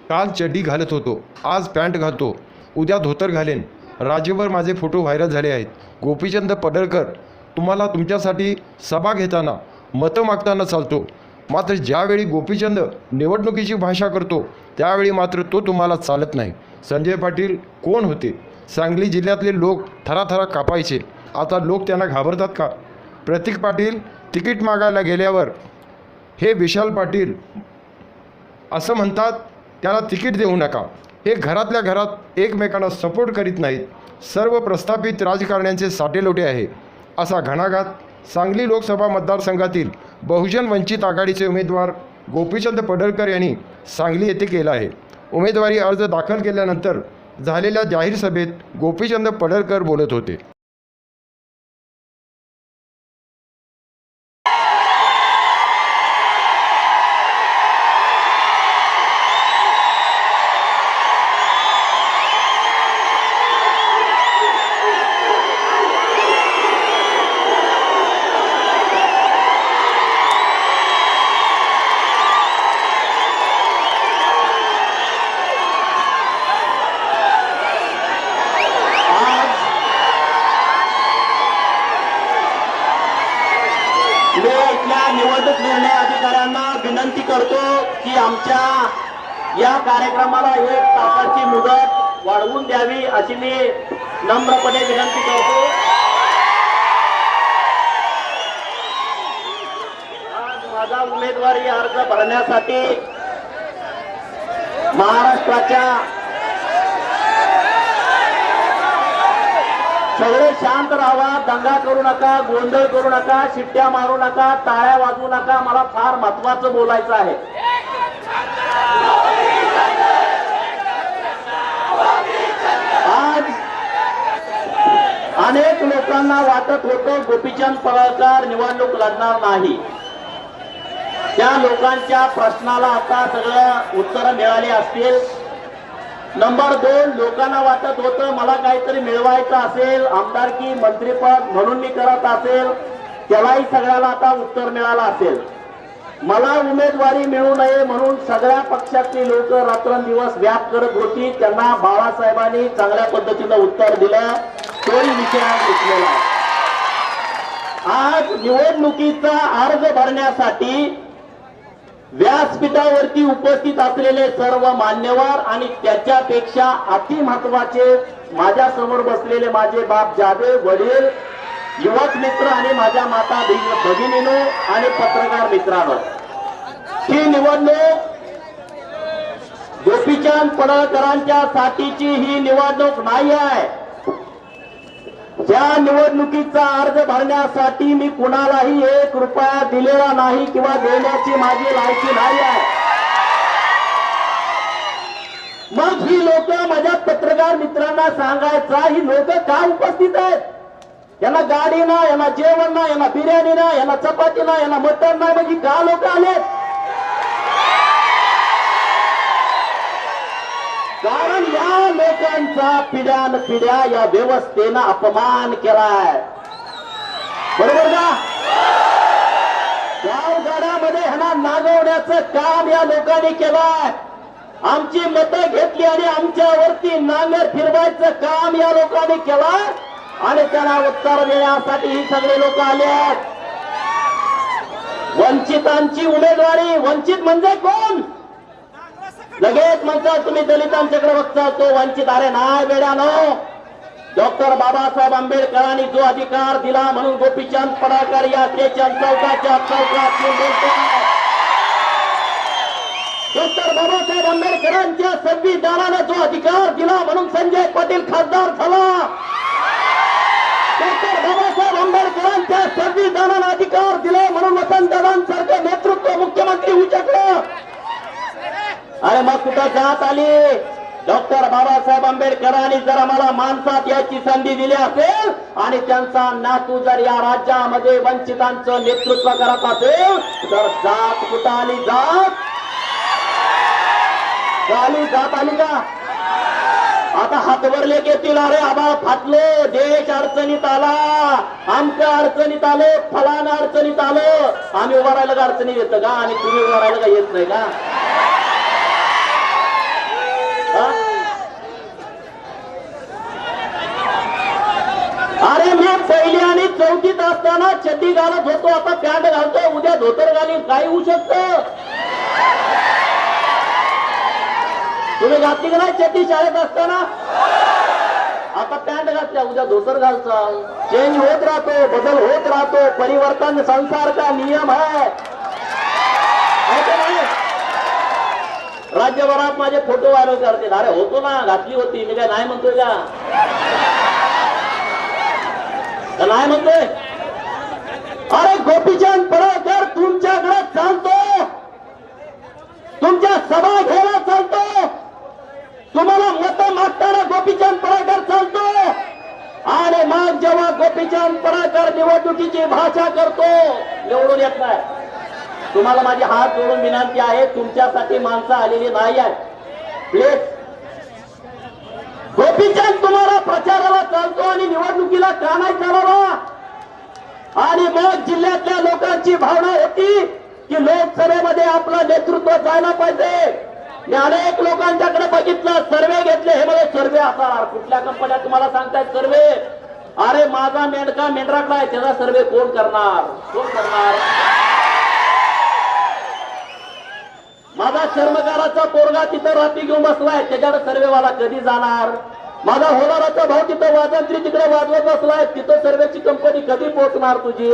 काल चड्डी घालत होतो, आज पॅन्ट घालतो, उद्या धोतर घालेन. राज्यभर माझे फोटो व्हायरल झाले आहेत. गोपीचंद पडळकर तुम्हाला तुमच्यासाठी सभा घेताना मतं मागताना चालतो, मात्र ज्यावेळी गोपीचंद निवडणुकीची भाषा करतो त्यावेळी मात्र तो तुम्हाला चालत नाही. संजय पाटील कोण होते? सांगली जिल्ह्यातले लोक थराथरा कापायचे. आता लोक त्यांना घाबरतात का? प्रतीक पाटील तिकीट मागायला गेल्यावर हे विशाल पाटील असं म्हणतात, त्याला तिकीट देऊ नका. हे घरातल्या घरात एकमेकांना सपोर्ट करीत नाहीत. सर्व प्रस्थापित राजकारण्यांचे साटेलोटे आहे, असा घणाघात सांगली लोकसभा मतदारसंघातील बहुजन वंचित आघाडीचे उमेदवार गोपीचंद पडळकर यांनी सांगली येथे केला आहे. उमेदवारी अर्ज दाखल केल्यानंतर झालेल्या जाहीर सभेत गोपीचंद पडळकर बोलत होते. निवडणूक निर्णय अधिकाऱ्यांना विनंती करतो की आमच्या या कार्यक्रमाला 1 तासाची मुदत वाढवून द्यावी अशी मी नम्रपणे विनंती करतो. आज माझा उमेदवारी अर्ज भरण्यासाठी महाराष्ट्राच्या सगळे शांत राहा, दंगा करू नका, गोंधळ करू नका, शिट्ट्या मारू नका, टाळ्या वाजवू नका. मला फार महत्वाचं बोलायचं आहे. आज अनेक लोकांना वाटत होतं गोपीचंद पडळकर निवडणूक लढणार नाही. त्या लोकांच्या प्रश्नाला आता सगळं उत्तर मिळाली असतील. नंबर 2, लोकांना वाटत होतं मला काहीतरी मिळवायचं असेल, आमदारकी मंत्रीपद म्हणून मी करत असेल, त्यालाही सगळ्याला आता उत्तर मिळालं असेल. मला उमेदवारी मिळू नये म्हणून सगळ्या पक्षातली लोक रात्रंदिवस व्याप करत होती. त्यांना बाळासाहेबांनी चांगल्या पद्धतीनं उत्तर दिलं. तोही विषय घेतलेला. आज निवडणुकीचा अर्ज भरण्यासाठी व्यासपीठावरती उपस्थित असलेले सर्व मान्यवर आणि त्याच्यापेक्षा अति महत्वाचे माझ्या समोर बसलेले माझे बाप जादे, वडील, युवक मित्र आणि माझ्या माता भगिनीनो आणि पत्रकार मित्रांनो, ही निवडणूक गोपीचंद पडळकरांच्या साठीची ही निवडणूक नाही आहे. ज्या निवडणुकीचा अर्ज भरण्यासाठी मी कुणालाही 1 रुपया दिलेला नाही किंवा देण्याची माझी लायकी नाही आहे. मग ही लोक, माझ्या पत्रकार मित्रांना सांगायचा, ही लोक का उपस्थित आहेत? यांना गाडी ना, यांना जेवण ना, यांना बिर्याणी ना, यांना चपाती ना, यांना मटण ना, म्हणजे का लोक आलेत? कारण या लोकांचा पिढ्यान पिढ्या या व्यवस्थेनं अपमान केलाय. बरोबर का? गावगाड्यामध्ये ह्यांना नागवण्याचं काम या लोकांनी केलंय. आमची मतं घेतली आणि आमच्यावरती नांगर फिरवायचं काम या लोकांनी केलंय आणि त्यांना उत्तर देण्यासाठी ही सगळे लोक आले आहेत. वंचितांची उमेदवारी, वंचित म्हणजे कोण? लगेच म्हणतात तुम्ही दलितांच्याकडे बघता, तो वंचित. अरे नाही बेड्यानो, डॉक्टर बाबासाहेब आंबेडकरांनी जो अधिकार दिला म्हणून गोपीचंद पडळकर या 43 चौकाच्या चौकात बोलतात. डॉक्टर बाबासाहेब आंबेडकरांच्या संविधानाने जो अधिकार दिला म्हणून संजय पाटील खासदार झाला. डॉक्टर बाबासाहेब आंबेडकरांच्या संविधानाने अधिकार दिले म्हणून वसंतदादांसारखे नेतृत्व मुख्यमंत्री होऊ शकलं. अरे मग कुठं जात आली? डॉक्टर बाबासाहेब आंबेडकरांनी जर आम्हाला माणसात याची संधी दिली असेल आणि त्यांचा नातू जर या राज्यामध्ये वंचितांचं नेतृत्व करत असेल तर जात कुठं आली? जात आली का? आता हातवरले घेतील, अरे आबा फाटलो, देश अडचणीत आला, आमच्या अडचणीत आलो, फलान अडचणीत आलो, आम्ही उभा राहिलं का अडचणीत येतं का? आणि तुम्ही उभा राहिलं का येत नाही का? असताना चड्डी घालत होतो, आता पॅन्ट घालतो, उद्या धोतर घालीन, काही होऊ शकतं. तुम्ही घातली का नाही चड्डी शाळेत असताना? आता पॅन्ट घातल्या, उद्या धोतर घालचाल. चेंज होत राहतो, बदल होत राहतो. परिवर्तन संसार का नियम है का नाही? राज्यभरात माझे फोटो व्हायरल करतील. अरे होतो ना, घातली होती, मी काय नाही म्हणतोय का? नाही म्हणतोय. अरे गोपीचंद पडळकर तुमच्याकडे चालतो, तुमच्या सभा घ्यायला चालतो, तुम्हाला मत मागताना गोपीचंद पडळकर चालतो. आणि मग जेव्हा गोपीचंद पडळकर निवडणुकीची भाषा करतो, निवडून येत नाही. तुम्हाला माझी हात जोडून विनंती आहे, तुमच्यासाठी माणसं आलेली नाही आहेत. प्लीज, गोपीचंद तुम्हाला प्रचाराला चालतो आणि निवडणुकीला का नाही चालवा? आणि मग जिल्ह्यातल्या लोकांची भावना होती की लोकसभेमध्ये आपलं नेतृत्व जायला पाहिजे. मी अनेक लोकांच्याकडे बघितलं, सर्वे घेतले. हे मला सर्वे असणार, कुठल्या कंपन्या तुम्हाला सांगतायत सर्वे? अरे माझा मेंढका मेंढराकडा आहे, त्याचा सर्वे कोण करणार? कोण करणार? माझा शर्मकाराचा पोरगा तिथं रात्री घेऊन बसलाय, त्याच्याकडे सर्वेवाला कधी जाणार? माझा होणाराचा भाऊ तिथं वाजंत्री तिकडे वाजवत बसलाय, तिथं सर्वेची कंपनी कधी पोहोचणार तुझी?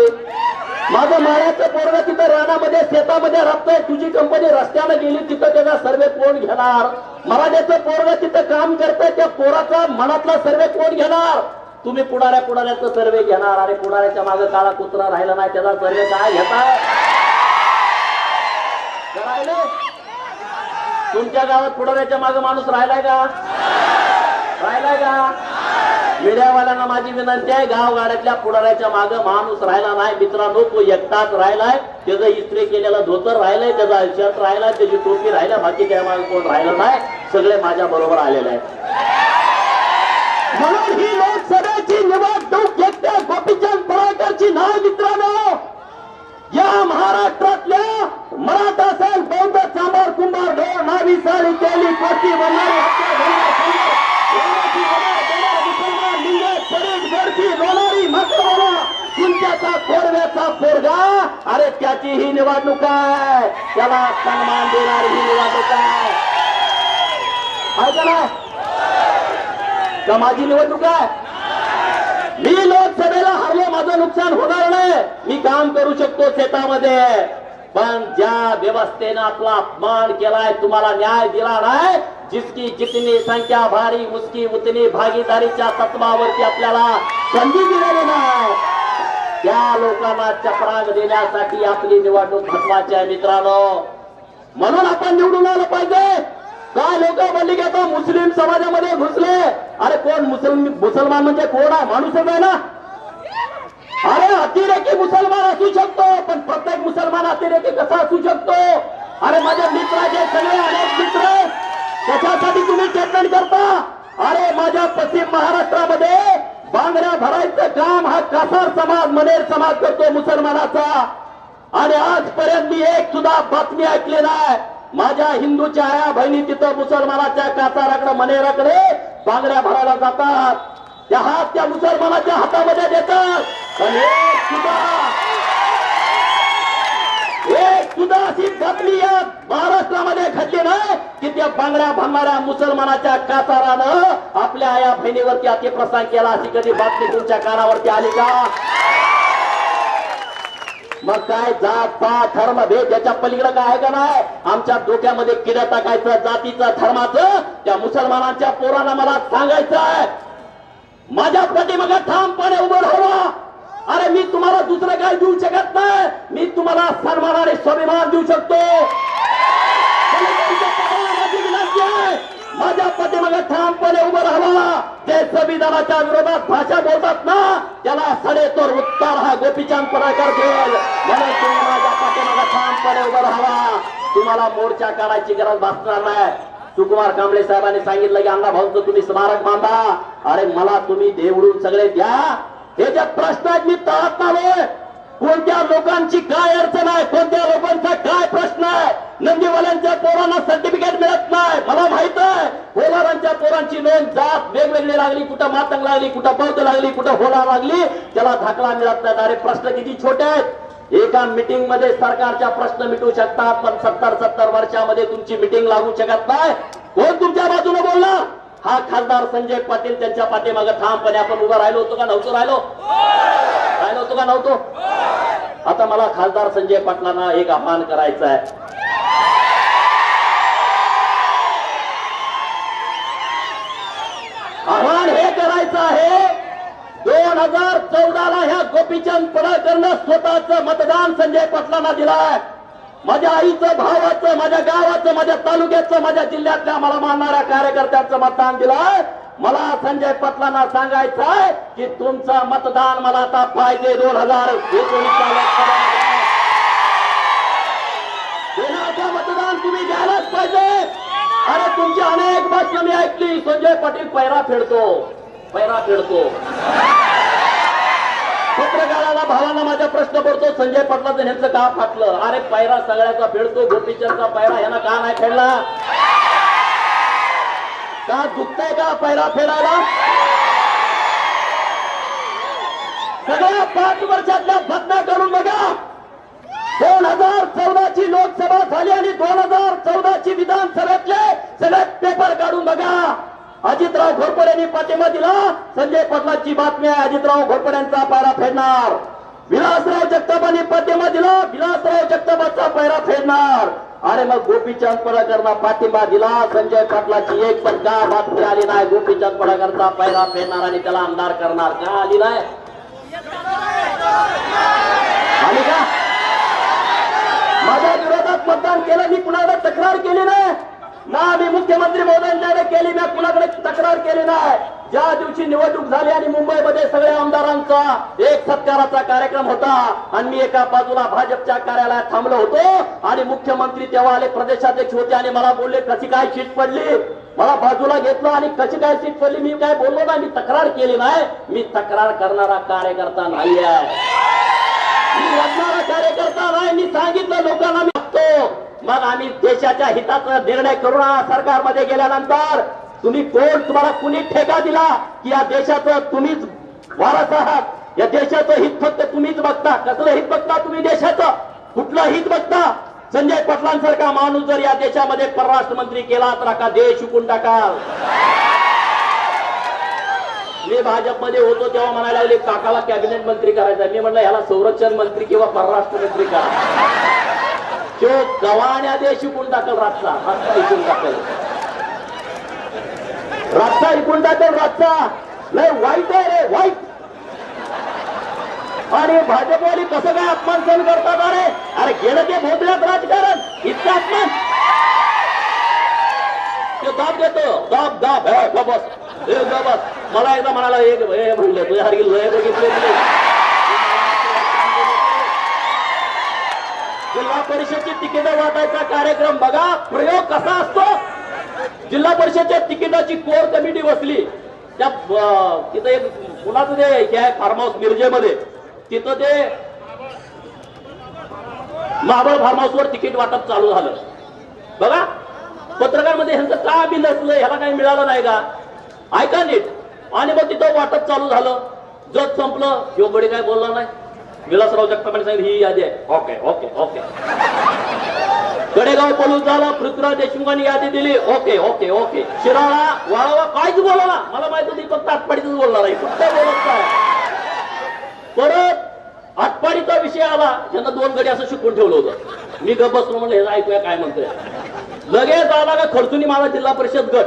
माझं माळ्याचं पोरगा तिथं रानामध्ये शेतामध्ये राबतोय, तुझी कंपनी रस्त्यानं गेली, तिथं त्याचा सर्वे कोण घेणार? मराठ्याचं पोरगा तिथं काम करतंय, त्या पोराचा मनातला सर्वे कोण घेणार? तुम्ही पुढाऱ्याचं सर्वे घेणार. अरे पुढाऱ्याच्या मागे काळा कुत्रा राहिला नाही, त्याचा सर्वे काय घेताय? तुमच्या गावात पुढाऱ्याच्या मागे माणूस राहिलाय का? राहिलाय का? मीडियावाल्यांना माझी विनंती आहे, गावगाड्यातल्या पुढाऱ्याच्या मागे माणूस राहिला नाही मित्रांनो. तो एकटाच राहिलाय, त्याचं इस्त्री केलेलं धोतर राहिलंय, त्याचा शर्ट राहिलाय, त्याची टोपी राहिला, बाकी त्या मागे कोण राहिलं नाही. सगळे माझ्या बरोबर आलेले आहेत. म्हणून ही लोकसभेची निवडणूक एकट्या गोपीचंद पडळकरची नाही मित्रांनो. या महाराष्ट्रातल्या मराठा असेल, बौद्ध, चांभार, कुंभार, ढोर, नावी, साळी, तेली, कोटी, वल्हारी, तुमच्याचा कोरव्याचा पोरगा, अरे त्याची ही निवडणूक आहे, त्याला सन्मान देणारी ही निवडणूक आहे. का माझी निवडणूक आहे? मी लोकसभेला हरलो, माझं नुकसान होणार नाही. मी काम करू शकतो शेतामध्ये, पण ज्या व्यवस्थेनं आपला अपमान केलाय, तुम्हाला न्याय दिला नाही, जिसकी जितनी संख्या भारी उसकी उतनी भागीदारीच्या तत्वावरती आपल्याला संधी दिलेली नाही, त्या लोकांना चपराक देण्यासाठी आपली निवडणूक महत्वाची आहे मित्रांनो. म्हणून आपण निवडून आलं पाहिजे. काय लोक म्हणली की आता मुस्लिम समाजामध्ये घुसले. अरे कोण मुसलमान म्हणजे कोण आहे? माणूसच आहे ना. अरे अतिरेकी मुसलमान असू शकतो, पण प्रत्येक मुसलमान अतिरेकी कसा असू शकतो? अरे माझ्या मित्राचे सगळे अनेक मित्र, त्याच्यासाठी तुम्ही ट्रीटमेंट करता. अरे माझ्या पश्चिम महाराष्ट्रामध्ये बांगड्या भरायचं काम हा कासार समाज, मनेर समाज करतो मुसलमानाचा. आणि आजपर्यंत मी एक सुद्धा बातमी ऐकली नाही. माझ्या हिंदूच्या आया बहिणी तिथं मुसलमानाच्या कासाराकडे, मनेराकडे बांगड्या भरायला जातात, त्या हात त्या मुसलमानाच्या हातामध्ये देतात. पण एक सुद्धा अशी बातमी या महाराष्ट्रामध्ये घडली नाही की त्या बांगड्या भरणाऱ्या मुसलमानाच्या कासारानं आपल्या आया बहिणीवरती अतिप्रसंग केला. अशी कधी बातमी तुमच्या कानावरती आली का? मग काय जात पात धर्म भेद याच्या पलीकडे काय आहे का नाही? आमच्या डोक्यामध्ये किडा टाकायचं जातीचं धर्माचं. त्या मुसलमानांच्या पोरांना मला सांगायचं आहे, माझ्या पाठीमागे ठामपणे उभं राहावं. अरे मी तुम्हाला दुसरं काय देऊ शकत नाही, मी तुम्हाला सन्मान आणि स्वाभिमान देऊ शकतो. माझ्या पाठीमागे ठामपणे उभं राहावं. ते संविधानाच्या विरोधात भाषा बोलतात ना, त्याला सडेतोड उत्तर हा गोपीचंद पडळकर देईल. म्हणून तुम्ही माझ्या पाठीमागे ठामपणे उभं राहावा. तुम्हाला मोर्चा काढायची गरज भासणार नाही. सुकुमार कांबळे साहेबांनी सांगितलं की अण्णा भाऊंचं तुम्ही स्मारक बांधा. अरे मला तुम्ही देवडून सगळे द्या. हे जे प्रश्न आहेत मी तळात आलोय. कोणत्या लोकांची काय अडचण आहे, कोणत्या लोकांचा काय प्रश्न आहे. नंदीवाल्यांच्या पोरांना सर्टिफिकेट मिळत नाही, मला माहित आहे. कोलारांच्या पोरांची नोंद जात वेगवेगळी लागली, कुठं मातंग लागली, कुठं बौद्ध लागली, कुठं होला लागली, त्याला दाखला मिळत नाही. अरे प्रश्न किती छोटे आहेत. एका मीटिंग मध्ये सरकारच्या प्रश्न मिटू शकतात, पण 70 वर्षामध्ये तुमची मीटिंग लागू शकत नाही. कोण तुमच्या बाजूने बोलणार? हा खासदार संजय पाटील त्यांच्या पाठीमागे ठामपणे आपण उभं राहिलो होतो का नव्हतो? राहिलो होतो का नव्हतो? आता मला खासदार संजय पाटलांना एक आवाहन करायचं आहे. आव्हान हे करायचं आहे, 2014ला ह्या गोपीचंद पडळकरनं स्वतःचं मतदान संजय पाटलांना दिलाय. माझ्या आईचं, भावाचं, माझ्या गावाचं, माझ्या तालुक्याचं, माझ्या जिल्ह्यातल्या मला मानणाऱ्या कार्यकर्त्यांचं मतदान दिलाय. मला संजय पाटलांना सांगायचं आहे की तुमचं मतदान मला आता पाहिजे. 2019 मतदान तुम्ही घ्यायलाच पाहिजे. अरे तुमची अनेक भाषणं मी ऐकली, संजय पाटील पैरा फेडतो. पत्रकाराला भावांना माझा प्रश्न पडतो, संजय पाटलाचं ह्यांचं का फाटलं? अरे पैरा सगळ्याचा फेडतो, गोपीचंदचा पैरा ह्यानं का नाही फेडला? का दुखतंय का पैरा फेडायला? सगळ्या 5 वर्षातल्या बातम्या करून बघा. 2014ची लोकसभा झाली आणि 2014ची विधानसभेतले सगळे पेपर काढून बघा. अजितराव घोरपड्यांनी पाठिंबा दिला, संजय पाटलांची बातमी आहे, अजितराव घोरपड्यांचा पैरा फेडणार. विलासराव जगतापांनी पाठिंबा दिला, विलासराव जगतापांचा पैरा फेडणार. अरे मग गोपीचंद पडळकरना पाठिंबा दिला, संजय पाटलाची एक पण का बातमी आली नाही? गोपीचंद पडळकरचा पैरा फेडणार आणि त्याला आमदार करणार, का आली नाही? आली का? माझ्या विरोधात मतदान केलं, मी कुणाकडे तक्रार केली नाही ना, मी मुख्यमंत्री महोदयांच्याकडे केली, मी कुणाकडे तक्रार केली नाही. ज्या दिवशी निवडणूक झाली आणि मुंबईमध्ये सगळ्या आमदारांचा एक सत्काराचा कार्यक्रम होता आणि मी एका बाजूला भाजपच्या कार्यालयात थांबलो होतो आणि मुख्यमंत्री तेव्हा आले, प्रदेशाध्यक्ष होते आणि मला बोलले कशी काय सीट पडली. मला बाजूला घेतलं आणि कशी काय सीट पडली, मी काय बोललो नाही, मी तक्रार केली नाही. मी तक्रार करणारा कार्यकर्ता नाही आहे, मी लढणारा कार्यकर्ता नाही. मी सांगितलं लोकांना, मी बघतो. मग आम्ही देशाच्या हिताचा निर्णय करू ना. सरकारमध्ये गेल्यानंतर तुम्ही कोण, तुम्हाला कुणी ठेका दिला की या देशाचं तुम्हीच वारस आहात, या देशाचं हित फक्त तुम्हीच बघता? कसलं हित बघता तुम्ही देशाचं? कुठलं हित बघता? संजय पाटलांसारखा माणूस जर या देशामध्ये परराष्ट्र मंत्री केला तर अख्खा देश विकून टाकाल. मी भाजपमध्ये होतो तेव्हा म्हणायला लागले काकाला कॅबिनेट मंत्री करायचा. मी म्हणलं ह्याला संरक्षण मंत्री किंवा परराष्ट्र मंत्री करा. तो गव्हाण्या देश विकून टाकल, रातचा विकून टाकल, रातचा विकून टाकल, रातचा. लय वाईट आहे रे, वाईट. आणि भाजपवाली कसं काय अपमान सहन करतात? अरे गेलं ते भोपळ्यात राजकारण, इतकं अपमान. ते दाब देतो, दाब दाब बस बस. मला एकदा म्हणाला एक म्हणलं तुझ्या हरगी लय बघितले. जिल्हा परिषदची तिकीट वाटायचा कार्यक्रम बघा, प्रयोग कसा असतो. जिल्हा परिषदच्या तिकिटाची कोर कमिटी बसली. त्या तिथं एक कुणाचं ते हे आहे फार्म हाऊस मिरजेमध्ये, तिथं ते महाबळ फार्म हाऊस वर तिकीट वाटप चालू झालं. बघा पत्रकारांमध्ये ह्यांचं का बी नसलं, ह्याला काही मिळालं नाही का? ऐका नीट. आणि मग तिथं वाटप चालू झालं, जग संपलं, योगडे काय बोलला नाही. विलासराव जगतापांनी सांगितलं ही यादी आहे. Okay okay okay. Kadegaon Palus झालं, पृथ्वीराज देशमुखांनी यादी दिली. Okay okay okay. Shirala Walwa काहीच बोलला. मला माहित होती फक्त आटपाडीच बोलणार आहे, फक्त बोलत काय. परत आटपाडीचा विषय आला, त्यांना 2 गडी असं शिकवून ठेवलं होतं. मी गप बसलो, म्हणलं हे ऐकूया काय म्हणतोय. लगेच आला का खर्चुनी माझा जिल्हा परिषद गट.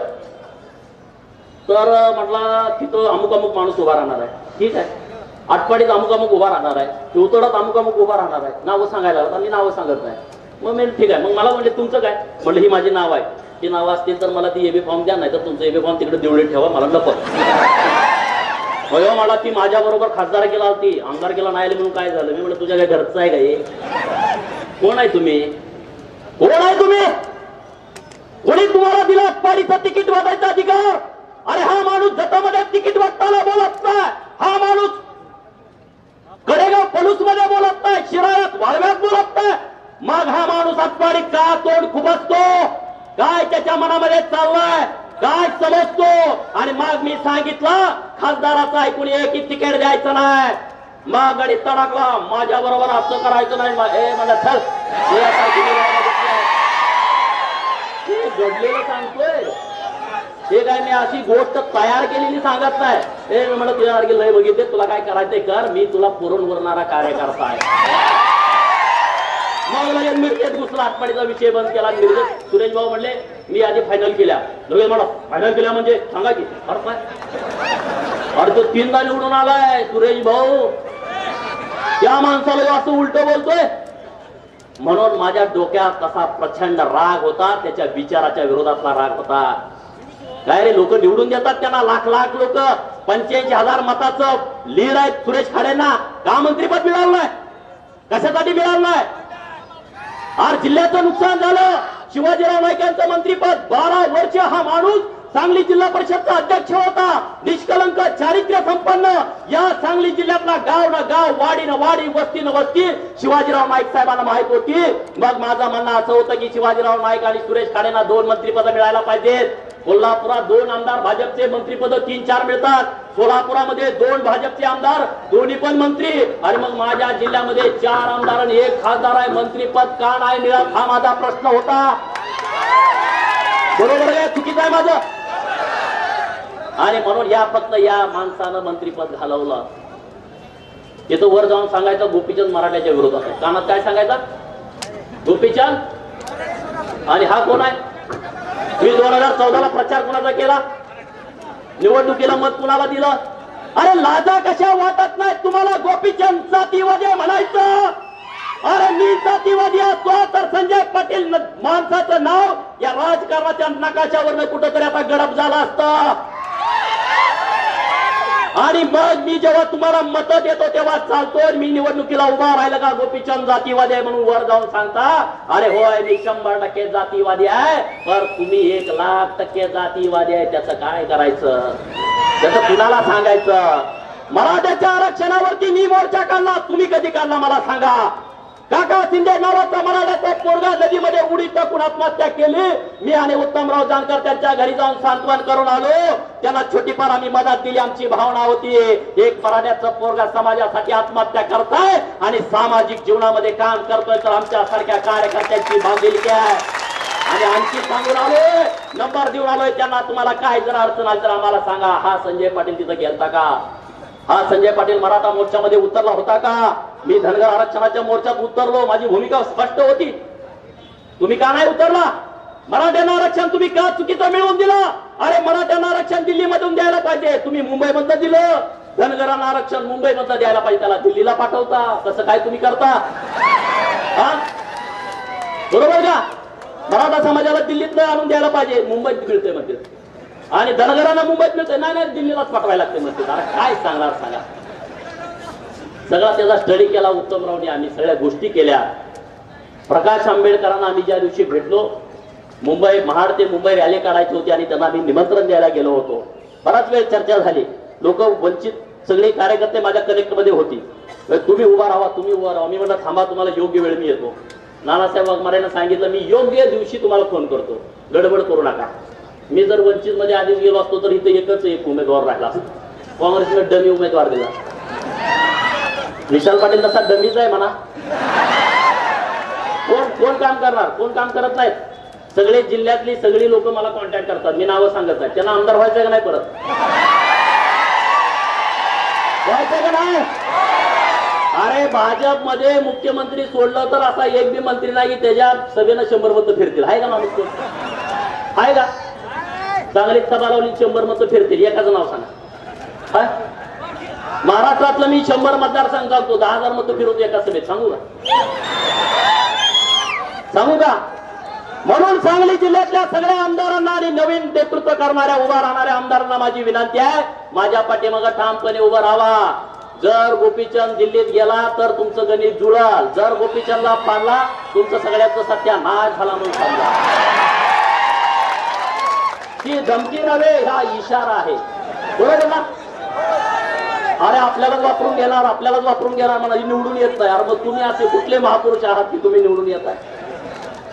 तर म्हटला तिथं अमुक अमुक माणूस उभा राहणार आहे. ठीक आहे, आटपाडीत अमुक अमुक उभा राहणार आहे, चिवतोडात अमुक अमुक उभा राहणार आहे. नावं सांगायला लागतात, मी नावं सांगत नाही. मग मी ठीक आहे. मग मला म्हणजे तुमचं काय? म्हणलं ही माझी नाव आहे. ती नावं असतील तर मला ती एबी फॉर्म द्या, नाही तर तुमचं एबी फॉर्म तिकडे देवळे ठेवा, मला लपत. मला ती माझ्या बरोबर खासदार केला होती, आमदार केला नाही म्हणून काय झालं? मी म्हणलं तुझ्या काय घरचं आहे का हे? कोण आहे तुम्ही? कोण आहे तुम्ही? कोणी तुम्हाला दिला आटपाडीचं तिकीट वाटायचा अधिकार? अरे हा माणूस जतामध्ये तिकीट वाटताना बोलत नाही, हा माणूस कडेगाव पलूस मध्ये बोलत नाही, शिराळ्यात वाळव्यात बोलत नाही. मग हा माणूस आटपाडीत का तोंड खुपसतो? काय त्याच्या मनामध्ये चाललाय? काय समजतो. आणि मग मी सांगितलं खासदाराचं ऐकून एक तिकीट द्यायचं नाही. मग गडी तडकला, माझ्या बरोबर असं करायचं नाही. मला चल घडलेलं सांगतोय. हे काय मी अशी गोष्ट तयार केलेली सांगत नाही. हे मी म्हणलं तुझ्यासारखी लय बघितले, तुला काय करायचंय कर, मी तुला पुरून उरणारा कार्यकर्ता आहे. मग लगेच मिरजेत घुसला, आटपाडीचा विषय बंद केला. मिरजेत सुरेश भाऊ म्हणले मी आधी फायनल केल्या. लगेच म्हणा फायनल केल्या म्हणजे सांगा की अर्थ काय. अरे तो 3दा निवडून आलाय सुरेश भाऊ, त्या माणसाला असं उलट बोलतोय. म्हणून माझ्या डोक्यात तसा प्रचंड राग होता, त्याच्या विचाराच्या विरोधातला राग होता. काय रे, लोक निवडून देतात त्यांना, लाख लाख लोक, 85,000 मताचं लीड आहे सुरेश खाडेंना. का मंत्रीपद मिळालं नाही? कशासाठी मिळालं नाही? आज जिल्ह्याचं नुकसान झालं. शिवाजीराव नाईक यांचं मंत्रीपद 12 वर्ष हा माणूस सांगली जिल्हा परिषदचा अध्यक्ष होता. निष्कलंक, चारित्र्य संपन्न या सांगली जिल्ह्यातला गाव न गाव, वाडी न वाडी, वस्ती न वस्ती शिवाजीराव नाईक साहेबांना माहित होती. मग माझं म्हणणं असं होतं की शिवाजीराव नाईक आणि सुरेश खाडेंना 2 मंत्रीपद मिळायला पाहिजेत. कोल्हापुरात 2 आमदार भाजपचे मंत्रीपद 3-4 मिळतात. सोलापुरामध्ये 2 भाजपचे आमदार, दोन्ही पण मंत्री. आणि मग माझ्या जिल्ह्यामध्ये 4 आमदार आणि 1 खासदार आहे. मंत्रीपद का नाही मिळत हा माझा प्रश्न होता. बरोबर आहे, चुकीचं आहे माझं? आणि म्हणून फक्त या माणसानं मंत्रीपद घालवलं. तिथं वर जाऊन सांगायचं गोपीचंद मराठ्याच्या विरोधात आहे. कानात काय सांगायचं? गोपीचंद. आणि हा कोण आहे? मी 2014ला प्रचार कुणाचा केला? निवडणुकीला मत कुणाला दिलं? अरे लाजा कशा वाटत नाही तुम्हाला? गोपीचंद जातीवादी म्हणायचं. अरे मी जातीवादी असतो तर संजय पाटील माणसाचं नाव या राजकारणाच्या नकाशावर कुठंतरी आता गडप झालं असतं. आणि मग मी जेव्हा तुम्हाला मत देतो तेव्हा चालतो. मी निवडणुकीला उभा राहिला का गोपीचंद जातीवादी आहे म्हणून वर जाऊन सांगता? अरे होय, मी 100% जातीवादी आहे. पण तुम्ही 1,00,000% जातीवादी आहे. त्याचं काय करायचं? त्याचं कुणाला सांगायचं? मराठ्याच्या आरक्षणावरती मी मोर्चा काढला, तुम्ही कधी काढला मला सांगा. काका शिंदे नावाचा मराठ्याचा पोरगा नदीमध्ये उडी टाकून आत्महत्या केली. मी आणि उत्तमराव जानकर त्यांच्या घरी जाऊन सांत्वन करून आलो. त्यांना छोटीफार आम्ही मदत दिली. आमची भावना होती एक मराठ्याचा पोरगा समाजासाठी आत्महत्या करताय आणि सामाजिक जीवनामध्ये काम करतोय तर आमच्या सारख्या कार्यकर्त्यांची बांधिलकी आहे. आणि आणखी सांगून आलोय, नंबर देऊन आलोय त्यांना, तुम्हाला काय जर अडचण आली तर आम्हाला सांगा. हा संजय पाटील तिथं गेलता का? हा संजय पाटील मराठा मोर्चामध्ये उतरला होता का? मी धनगर आरक्षणाच्या मोर्चात उतरलो, माझी भूमिका स्पष्ट होती. तुम्ही का नाही उतरला? मराठ्यांना आरक्षण तुम्ही का चुकीचं मिळवून दिलं? अरे मराठ्यांना आरक्षण दिल्लीमधून द्यायला पाहिजे, तुम्ही मुंबईमधलं दिलं. धनगरांना आरक्षण मुंबईमधलं द्यायला पाहिजे, त्याला दिल्लीला पाठवता. कसं काय तुम्ही करता? हा बरोबर का? मराठा समाजाला दिल्लीत आणून द्यायला पाहिजे, मुंबईत मिळते मध्ये. आणि धनगरांना मुंबईत मिळते, नाही नाही दिल्लीलाच पाठवायला लागते म्हणते. काय सांगणार सांगा? सगळा त्याचा स्टडी केला उत्तमरावने. आम्ही सगळ्या गोष्टी केल्या. प्रकाश आंबेडकरांना आम्ही ज्या दिवशी भेटलो, मुंबई महाड ते मुंबई रॅली काढायची होती आणि त्यांना आम्ही निमंत्रण द्यायला गेलो होतो. बराच वेळ चर्चा झाली. लोक वंचित सगळे कार्यकर्ते माझ्या कनेक्ट मध्ये होती. तुम्ही उभा राहा, तुम्ही उभा राहा. मी म्हणलं थांबा, तुम्हाला योग्य वेळ मी येतो. नानासाहेब वाघमारेंना सांगितलं मी योग्य दिवशी तुम्हाला फोन करतो, गडबड करू नका. मी जर वंचित मध्ये आधीच गेलो असतो तर इथे एक उमेदवार राहिला असतो. काँग्रेसने डमी उमेदवार दिला. विशाल पाटील तसा डमीच आहे म्हणा. कोण काम करणार? कोण काम करत नाहीत. सगळे जिल्ह्यातली सगळी लोक मला कॉन्टॅक्ट करतात. मी नावं सांगत नाही. त्यांना आमदार व्हायचं का नाही? परत व्हायचं का नाही? अरे भाजपमध्ये मुख्यमंत्री सोडलं तर असा एक बी मंत्री नाही त्याच्या सभेनं 100 मतं फिरतील. आहे का माणूस? आहे का? चांगली सभा लावली 100 मतं फिरतील. एकाचं नाव सांगा. महाराष्ट्रातलं मी 100 मतदारसंघ सांगतो, 10,000 मतं फिरवतो एका सभेत. सांगू का? सांगू का? म्हणून सांगली जिल्ह्यातल्या सगळ्या आमदारांना आणि नवीन नेतृत्व करणाऱ्या उभा राहणाऱ्या आमदारांना माझी विनंती आहे, माझ्या पाठीमागे ठामपणे उभं राहावा. जर गोपीचंद दिल्लीत गेला तर तुमचं गणित जुळाल. जर गोपीचंदला पाडला तुमचं सगळ्याचं सत्यानाश झाला म्हणून समजा. ही धमकी नव्हे, हा इशारा आहे. बरोबर ना? अरे आपल्यालाच वापरून घेणार, आपल्यालाच वापरून घेणार म्हणा, निवडून येत नाही. अरे मग तुम्ही असे कुठले महापुरुष आहात की तुम्ही निवडून येत आहे?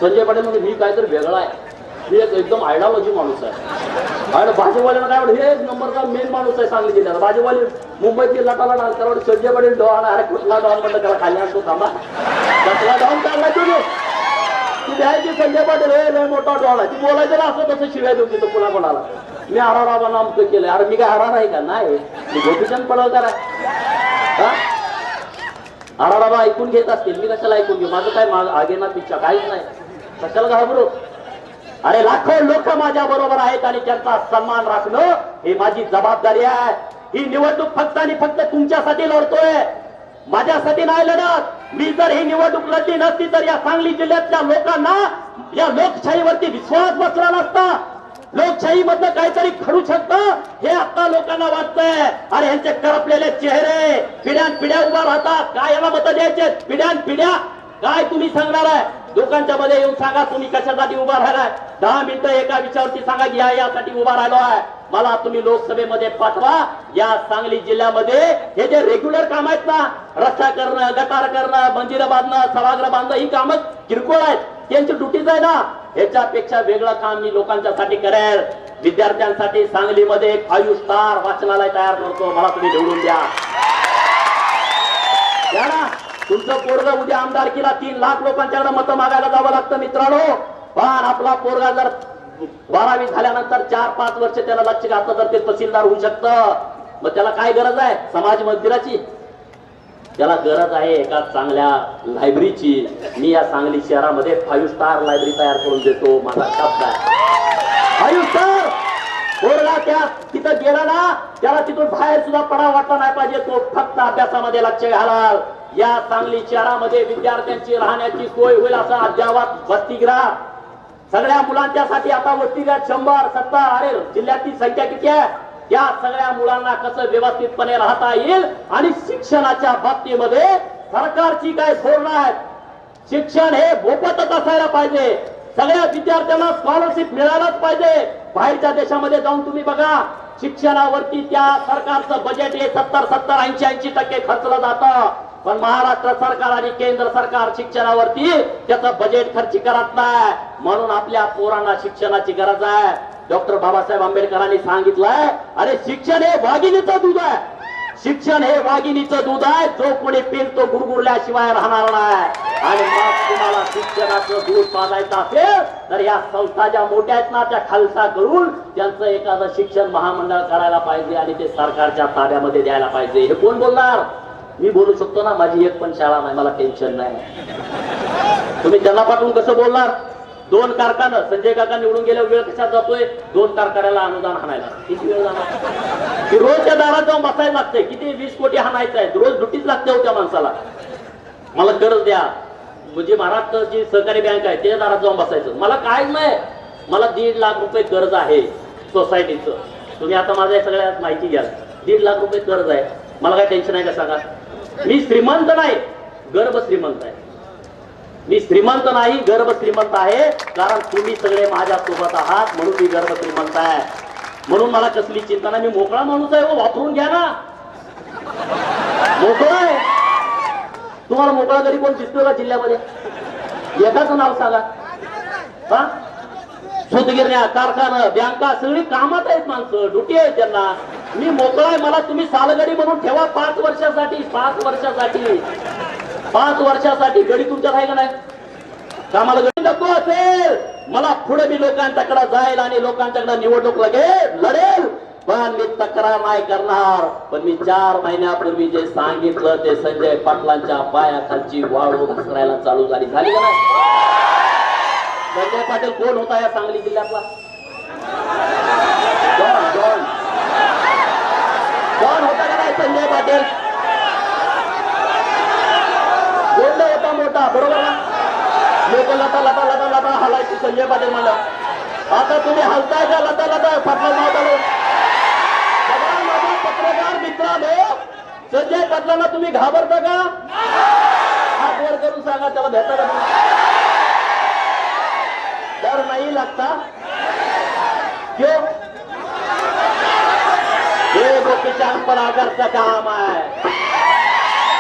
संजय पाटील म्हणजे मी काहीतरी वेगळा आहे. मी एक एकदम आयडिओलॉजी माणूस आहे आणि भाजीवाल्यांना काय वाटतं, हे एक नंबरचा मेन माणूस आहे सांगली जिल्ह्यात. भाजीवाली मुंबईची लटाला डाल करावं, संजय पाटील डॉन, अरे कुठला डॉन म्हणलं त्याला खाली आणतो थांबा, कसला डॉन काढला तुम्ही? ती द्यायची संजय पाटील हे लय मोठा डॉन आहे, ती बोलायचं ना असं तसं शिवाय देऊ तिथं पुन्हा कोणाला. मी आराराबा नामकं केलंय. अरे मी काय आरार आहे का? नाही, मी गोपीचंद पडळकर आहे. आराराबा ऐकून घेत असतील, मी कशाला ऐकून घेऊ? माझं काय आगे ना पिच्छा काहीच नाही, कशाला घाबरू? अरे लाखो लोक माझ्या बरोबर आहेत आणि त्यांचा सन्मान राखणं ही माझी जबाबदारी आहे. ही निवडणूक फक्त आणि फक्त तुमच्यासाठी लढतोय, माझ्यासाठी नाही लढत. मी जर ही निवडणूक लढली नसती तर या सांगली जिल्ह्यातल्या लोकांना या लोकशाहीवरती विश्वास बसला नसता. लोकशाही मधलं काहीतरी घडू शकतं हे आता लोकांना वाटतंय. अरे यांचे करपलेले चेहरे पिढ्यान पिढ्या उभा राहतात. काय याला मत द्यायचे? पिढ्यान पिढ्या काय तुम्ही सांगणार आहे? लोकांच्या मध्ये येऊन सांगा तुम्ही कशासाठी उभा राहिलाय. 10 मिनिटं एका विषयावरती सांगा की यासाठी उभा राहिलो आहे. मला तुम्ही लोकसभेमध्ये पाठवा. या सांगली जिल्ह्यामध्ये हे जे रेग्युलर काम आहेत ना, रस्ता करणं, गटार करणं, मंदिरं बांधणं, सभागृह बांधणं, ही कामं किरकोळ आहेत, त्यांची ड्युटीज आहे ना. ह्याच्यापेक्षा वेगळं काम मी लोकांच्यासाठी करेल. विद्यार्थ्यांसाठी सांगलीमध्ये एक 5 स्टार वाचनालय तयार करतो. मला तुम्ही निवडून द्या ना. तुमचं पोरगा उद्या आमदारकीला 3 लाख लोकांच्याकडे मतं मागायला जावं लागतं मित्रांनो. पण आपला पोरगा जर 12वी झाल्यानंतर 4-5 वर्ष त्याला लक्ष घातलं तर ते तहसीलदार होऊ शकतं. मग त्याला काय गरज आहे? समाज मंदिराची. त्याला गरज आहे एका चांगल्या लायब्ररीची. मी या सांगली शहरामध्ये 5 स्टार लायब्ररी तयार करून देतो. माझा शब्द आहे 5 स्टार. पोरगा त्या तिथं गेला ना, त्याला तिथून बाहेर सुद्धा पडा वाटला नाही पाहिजे. तो फक्त अभ्यासामध्ये लक्ष घालाल. या सांगली शहरामध्ये विद्यार्थ्यांची राहण्याची सोय होईल असं अद्यावत वसतिगृह सगळ्या मुलांच्यासाठी आता वसतिगृह 100-70. अरे जिल्ह्याची संख्या किती आहे? या सगळ्या मुलांना कसं व्यवस्थितपणे राहता येईल आणि शिक्षणाच्या बाबतीमध्ये सरकारची काय धोरणं आहेत? शिक्षण हे मोफतच असायला पाहिजे. सगळ्या विद्यार्थ्यांना स्कॉलरशिप मिळायलाच पाहिजे. बाहेरच्या देशामध्ये जाऊन तुम्ही बघा, शिक्षणावरती त्या सरकारचं बजेट हे 70-80% खर्चलं जातं. पण महाराष्ट्र सरकार आणि केंद्र सरकार शिक्षणावरती त्याचं बजेट खर्च करत नाही. म्हणून आपल्या पोरांना शिक्षणाची गरज आहे. डॉक्टर बाबासाहेब आंबेडकरांनी सांगितलंय, अरे शिक्षण हे वाघिणीचं दूध आहे. शिक्षण हे वाघिणीचं दूध आहे. जो कोणी पिल तो गुरगुरल्याशिवाय राहणार नाही. आणि मग तुम्हाला शिक्षणाचं दूध पाजायचं असेल तर या संस्था ज्या मोठ्या आहेत ना, त्या खालसा करून त्यांचं एखादं शिक्षण महामंडळ करायला पाहिजे आणि ते सरकारच्या ताब्यामध्ये द्यायला पाहिजे. हे कोण बोलणार? मी बोलू शकतो ना. माझी एक पण शाळा नाही, मला टेन्शन नाही. तुम्ही त्यांना पाठवून कसं बोलणार? 2 कारखाना संजय काका निवडून गेल्या वेळ कशात जातोय? 2 कारखान्याला अनुदान हाणायला किती वेळ जाणार? की रोज त्या दारात जाऊन बसायला लागतंय. किती 20 कोटी हाणायचं आहे, रोज ड्युटीच लागते होत्या माणसाला. मला कर्ज द्या म्हणजे महाराष्ट्राची सहकारी बँक आहे त्याच्या दारात जाऊन बसायचं. मला काय नाही, मला 1.5 लाख रुपये कर्ज आहे सोसायटीचं. तुम्ही आता माझ्या सगळ्या माहिती घ्या. 1.5 लाख रुपये कर्ज आहे. मला काय टेन्शन आहे का सांगा? मी श्रीमंत नाही, गर्भ श्रीमंत आहे. मी श्रीमंत नाही, गर्भ श्रीमंत आहे. कारण तुम्ही सगळे माझ्या सोबत आहात म्हणून मी गर्भ श्रीमंत आहे. म्हणून मला कसली चिंता नाही. मी मोकळा माणूस आहे. वापरून घ्या ना. मोकळा आहे. तुम्हाला मोकळा तरी कोण दिसतो का जिल्ह्यामध्ये? एकाचं नाव सांगा. हा, सूतगिरण्या, कारखाना, बँका सगळी कामात आहेत माणसं, ड्युटी आहे त्यांना. मी मोकळा आहे. मला तुम्ही सालगडी म्हणून ठेवा 5 वर्षासाठी. 5 वर्षासाठी 5 वर्षासाठी गडी तुमच्यात आहे का नाही? कामाला गडी नको असेल. मला पुढे मी लोकांच्याकडे जाईल आणि लोकांच्याकडे निवडणूक लढेल. पण मी तक्रार नाही करणार. पण मी 4 महिन्यापूर्वी जे सांगितलं ते संजय पाटलांच्या पायाखालची वाळू घसरायला चालू झाली का नाही? संजय पाटील कोण होता या सांगली जिल्ह्यातला? कोण होता का नाही संजय पाटील? गोंड होता मोठा, बरोबर ना? लोक लता लता लता लता हलायची संजय पाटील म्हणलं. आता तुम्ही हलताय का लता लता? पाटला नाव झालं. माझ्या पत्रकार मित्रांनो, संजय पाटलांना तुम्ही घाबरता का? हात वर करून सांगा, त्याला भेटा का? डर नाही लगता क्यों? हे गोपीचंद पडळकरचं काम आहे.